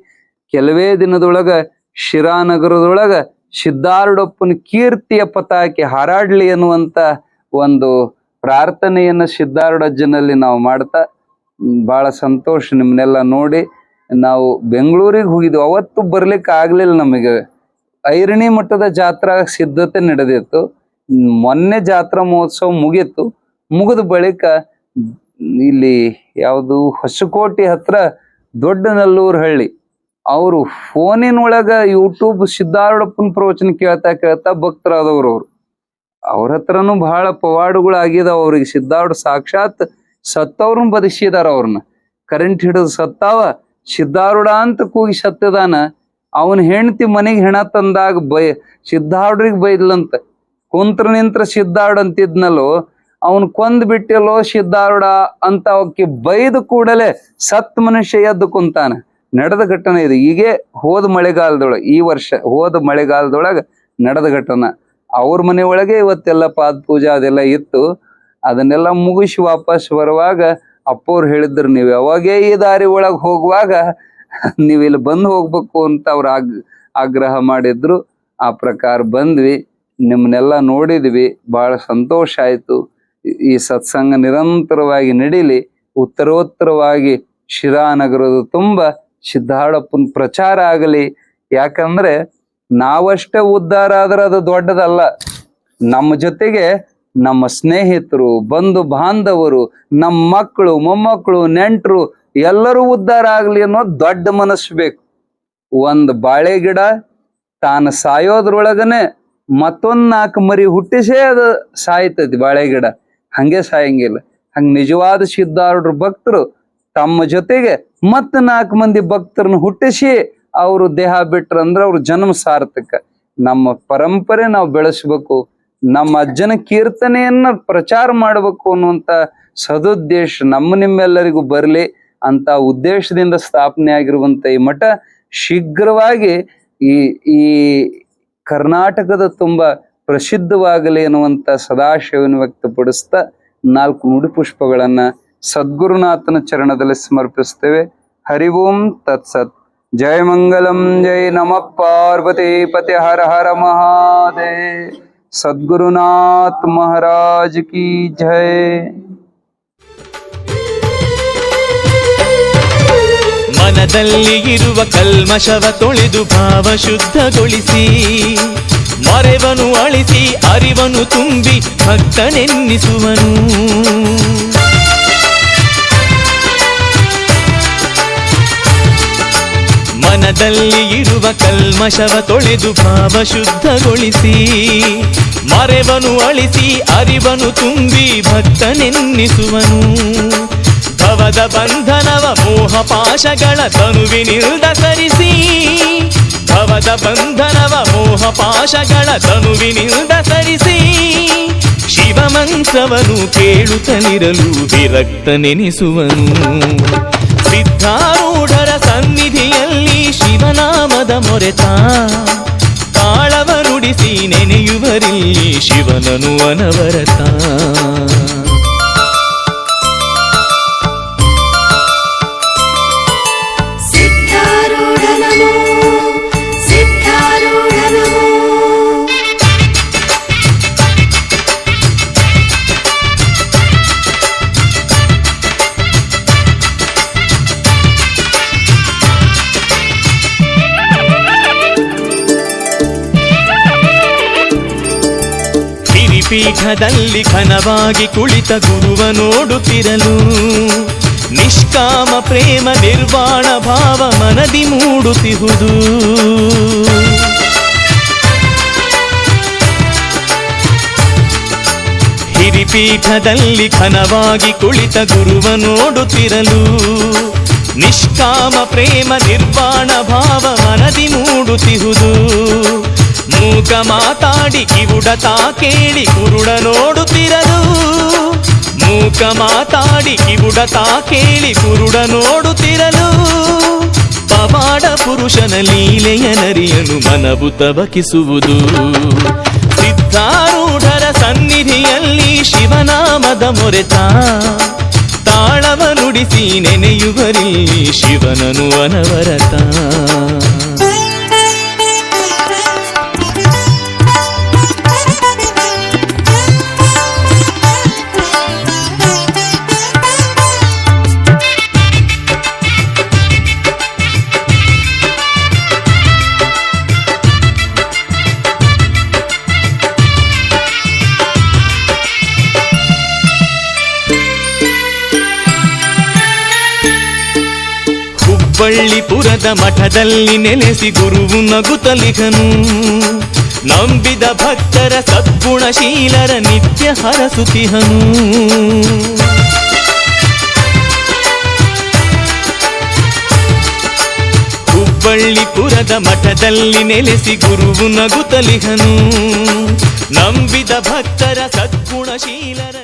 ಕೆಲವೇ ದಿನದೊಳಗ ಶಿರಾನಗರದೊಳಗ ಸಿದ್ಧಾರೂಢಪ್ಪನ ಕೀರ್ತಿಯ ಪತಾಕೆ ಹಾರಾಡ್ಲಿ ಅನ್ನುವಂತ ಒಂದು ಪ್ರಾರ್ಥನೆಯನ್ನ ಸಿದ್ಧಾರೂಢಜ್ಜನಲ್ಲಿ ನಾವು ಮಾಡ್ತಾ ಬಹಳ ಸಂತೋಷ. ನಿಮ್ಮನ್ನೆಲ್ಲ ನೋಡಿ ನಾವು ಬೆಂಗಳೂರಿಗೆ ಹೋಗಿದ್ವಿ. ಅವತ್ತು ಬರ್ಲಿಕ್ಕೆ ಆಗ್ಲಿಲ್ಲ ನಮಗೆ. ಐರಣಿ ಮಠದ ಜಾತ್ರಾ ಸಿದ್ಧತೆ ನಡೆದಿತ್ತು. ಮೊನ್ನೆ ಜಾತ್ರಾ ಮಹೋತ್ಸವ ಮುಗೀತು. ಮುಗಿದ ಬಳಿಕ ಇಲ್ಲಿ ಯಾವುದು ಹೊಸಕೋಟೆ ಹತ್ರ ದೊಡ್ಡನಲ್ಲೂರು ಹಳ್ಳಿ ಅವರು ಫೋನಿನೊಳಗ ಯೂಟ್ಯೂಬ್ ಸಿದ್ಧಾರೂಢಪ್ಪನ ಪ್ರವಚನ ಕೇಳ್ತಾ ಭಕ್ತರಾದವ್ರು ಅವ್ರ ಹತ್ರನೂ ಬಹಳ ಪವಾಡುಗಳು ಆಗಿದಾವ. ಅವ್ರಿಗೆ ಸಿದ್ಧಾರೂಢ ಸಾಕ್ಷಾತ್ ಸತ್ತವ್ರನ್ನ ಬದುಕಿಸಿದಾರ. ಅವ್ರನ್ನ ಕರೆಂಟ್ ಹಿಡಿದು ಸತ್ತಾವ, ಸಿದ್ಧಾರೂಢ ಅಂತ ಕೂಗಿ ಸತ್ತದಾನ. ಅವನ ಹೆಂಡತಿ ಮನೆಗೆ ಹೆಣ ತಂದಾಗ ಸಿದ್ಧಾರೂಢರಿಗೆ ಬೈದ್ಲಂತ. ಕುಂತ್ರ ನಿಂತ್ರ ಸಿದ್ಧಾರೂಢ ಅಂತಿದ್ನಲ್ಲೋ, ಅವನ್ ಕೊಂದ್ ಬಿಟ್ಟಿಲ್ಲೋ ಸಿದ್ಧಾರೂಢ ಅಂತ ಅವಕ್ಕೆ ಬೈದ ಕೂಡಲೇ ಸತ್ ಮನುಷ್ಯ ಎದ್ದು ಕುಂತಾನ. ನಡೆದ ಘಟನೆ ಇದು. ಹೀಗೆ ಹೋದ ಮಳೆಗಾಲದೊಳಗ ನಡೆದ ಘಟನೆ. ಅವ್ರ ಮನೆ ಒಳಗೆ ಇವತ್ತೆಲ್ಲ ಪಾದ ಪೂಜೆ ಅದೆಲ್ಲ ಇತ್ತು. ಅದನ್ನೆಲ್ಲ ಮುಗಿಸಿ ವಾಪಸ್ ಬರುವಾಗ ಅಪ್ಪವ್ರು ಹೇಳಿದ್ರು, ನೀವು ಯಾವಾಗೇ ಈ ದಾರಿ ಒಳಗೆ ಹೋಗುವಾಗ ನೀವು ಇಲ್ಲಿ ಬಂದು ಹೋಗ್ಬೇಕು ಅಂತ ಅವ್ರು ಆಗ್ರಹ ಮಾಡಿದ್ರು. ಆ ಪ್ರಕಾರ ಬಂದ್ವಿ, ನಿಮ್ಮನ್ನೆಲ್ಲ ನೋಡಿದ್ವಿ, ಬಹಳ ಸಂತೋಷ ಆಯ್ತು. ಈ ಸತ್ಸಂಗ ನಿರಂತರವಾಗಿ ನಡೀಲಿ, ಉತ್ತರೋತ್ತರವಾಗಿ ಶಿರಾನಗರದ ತುಂಬ ಸಿದ್ಧಾರೂಢಪ್ಪನ ಪ್ರಚಾರ ಆಗಲಿ. ಯಾಕಂದ್ರೆ ನಾವಷ್ಟೇ ಉದ್ಧಾರ ಆದ್ರೆ ಅದು ದೊಡ್ಡದಲ್ಲ. ನಮ್ಮ ಜೊತೆಗೆ ನಮ್ಮ ಸ್ನೇಹಿತರು, ಬಂಧು ಬಾಂಧವರು, ನಮ್ಮ ಮಕ್ಕಳು, ಮೊಮ್ಮಕ್ಕಳು, ನೆಂಟರು ಎಲ್ಲರೂ ಉದ್ಧಾರ ಆಗ್ಲಿ ಅನ್ನೋದು ದೊಡ್ಡ ಮನಸ್ಸು ಬೇಕು. ಒಂದು ಬಾಳೆ ಗಿಡ ತಾನು ಸಾಯೋದ್ರೊಳಗನೆ ಮತ್ತೊಂದ್ 4 ಮರಿ ಹುಟ್ಟಿಸೇ ಅದು ಸಾಯ್ತೈತಿ. ಬಾಳೆ ಗಿಡ ಹಂಗೆ ಸಾಯಂಗಿಲ್ಲ. ಹಂಗ ನಿಜವಾದ ಸಿದ್ಧಾರೂಢರ ಭಕ್ತರು ತಮ್ಮ ಜೊತೆಗೆ ಮತ್ತ 4 ಮಂದಿ ಭಕ್ತರನ್ನ ಹುಟ್ಟಿಸಿ ಅವರು ದೇಹ ಬಿಟ್ರಂದ್ರೆ ಅವ್ರ ಜನ್ಮ ಸಾರ್ಥಕ. ನಮ್ಮ ಪರಂಪರೆ ನಾವು ಬೆಳೆಸ್ಬೇಕು, ನಮ್ಮ ಅಜ್ಜನ ಕೀರ್ತನೆಯನ್ನ ಪ್ರಚಾರ ಮಾಡಬೇಕು ಅನ್ನುವಂತ ಸದುದ್ದೇಶ ನಿಮ್ಮೆಲ್ಲರಿಗೂ ಬರಲಿ ಅಂತ ಉದ್ದೇಶದಿಂದ ಸ್ಥಾಪನೆ ಆಗಿರುವಂತ ಈ ಮಠ ಶೀಘ್ರವಾಗಿ ಈ ಕರ್ನಾಟಕದ ತುಂಬ ಪ್ರಸಿದ್ಧವಾಗಲಿ ಅನ್ನುವಂತ ಸದಾಶಯವನ್ನು ವ್ಯಕ್ತಪಡಿಸ್ತಾ 4 ನುಡಿ ಪುಷ್ಪಗಳನ್ನ ಸದ್ಗುರುನಾಥನ ಚರಣದಲ್ಲಿ ಸಮರ್ಪಿಸ್ತೇವೆ. ಹರಿ ಓಂ ತತ್ಸತ್. ಜಯ ಮಂಗಲಂ. ಜಯ ನಮಃ ಪಾರ್ವತಿ ಪತೆ. ಹರ ಹರ ಮಹಾದೇವ್. ಸದ್ಗುರುನಾಥ ಮಹಾರಾಜ್ ಕಿ ಜಯ. ಮನದಲ್ಲಿ ಇರುವ ಕಲ್ಮಶವ ತೊಳೆದು ಭಾವ ಶುದ್ಧಗೊಳಿಸಿ, ಮರೆವನು ಅಳಿಸಿ ಅರಿವನು ತುಂಬಿ ಭಕ್ತನೆನ್ನಿಸುವನು. ಮನದಲ್ಲಿ ಇರುವ ಕಲ್ಮಶವ ತೊಳೆದು ಭಾವ ಶುದ್ಧಗೊಳಿಸಿ, ಮರೆವನು ಅಳಿಸಿ ಅರಿವನು ತುಂಬಿ ಭಕ್ತನೆನ್ನಿಸುವನು. ಭವದ ಬಂಧನವ ಮೋಹ ಪಾಶಗಳ ತನುವಿನಿಂದ ಸರಿಸಿ, ಭವದ ಬಂಧನವ ಮೋಹ ಪಾಶಗಳ ತನುವಿನಿಂದ ಸರಿಸಿ, ಶಿವಮಂತ್ರವನು ಕೇಳುತ್ತಲಿರಲು ವಿರಕ್ತನೆನಿಸುವನು. ಸಿದ್ಧಾರೂಢರ ಸನ್ನಿಧಿಯಲ್ಲಿ ಶಿವನಾಮದ ಮೊರೆತ, ತಾಳವ ನುಡಿಸಿ ನೆನೆಯುವರಿಲ್ಲಿ ಶಿವನನು ಅನವರತ. ಪೀಠದಲ್ಲಿ ಘನವಾಗಿ ಕುಳಿತ ಗುರುವ ನೋಡುತ್ತಿರಲು, ನಿಷ್ಕಾಮ ಪ್ರೇಮ ನಿರ್ವಾಣ ಭಾವ ಮನದಿ ಮೂಡುತ್ತಿಹುದು. ಗುರುಪೀಠದಲ್ಲಿ ಘನವಾಗಿ ಕುಳಿತ ಗುರುವ ನೋಡುತ್ತಿರಲು ನಿಷ್ಕಾಮ ಪ್ರೇಮ ನಿರ್ವಾಣ ಭಾವ ಮನದಿ ಮೂಡುತ್ತಿಹುದು. ಮೂಕ ಮಾತಾಡಿ ಕಿವುಡತಾ ಕೇಳಿ ಕುರುಡ ನೋಡುತ್ತಿರಲು, ಮೂಕ ಮಾತಾಡಿ ಕಿವುಡತಾ ಕೇಳಿ ಕುರುಡ ನೋಡುತ್ತಿರಲು, ಪವಾಡ ಪುರುಷನ ಲೀಲೆಯ ನರಿಯನು ಮನವು ತವಕಿಸುವುದು. ಸಿದ್ಧಾರೂಢರ ಸನ್ನಿಧಿಯಲ್ಲಿ ಶಿವನಾಮದ ಮೊರೆತ ತಾಳವ ನುಡಿಸಿ ನೆನೆಯುವರಿಲ್ಲಿ ಶಿವನನು ಅನವರತ. ಹುಬ್ಬಳ್ಳಿಪುರದ ಮಠದಲ್ಲಿ ನೆಲೆಸಿ ಗುರುವು ನಗುತ್ತಲಿಗನು, ನಂಬಿದ ಭಕ್ತರ ಸದ್ಗುಣಶೀಲರ ನಿತ್ಯ ಹರಸುತಿಹನು. ಹುಬ್ಬಳ್ಳಿಪುರದ ಮಠದಲ್ಲಿ ನೆಲೆಸಿ ಗುರುವು ನಗುತ್ತಲಿಗನು, ನಂಬಿದ ಭಕ್ತರ ಸದ್ಗುಣಶೀಲರ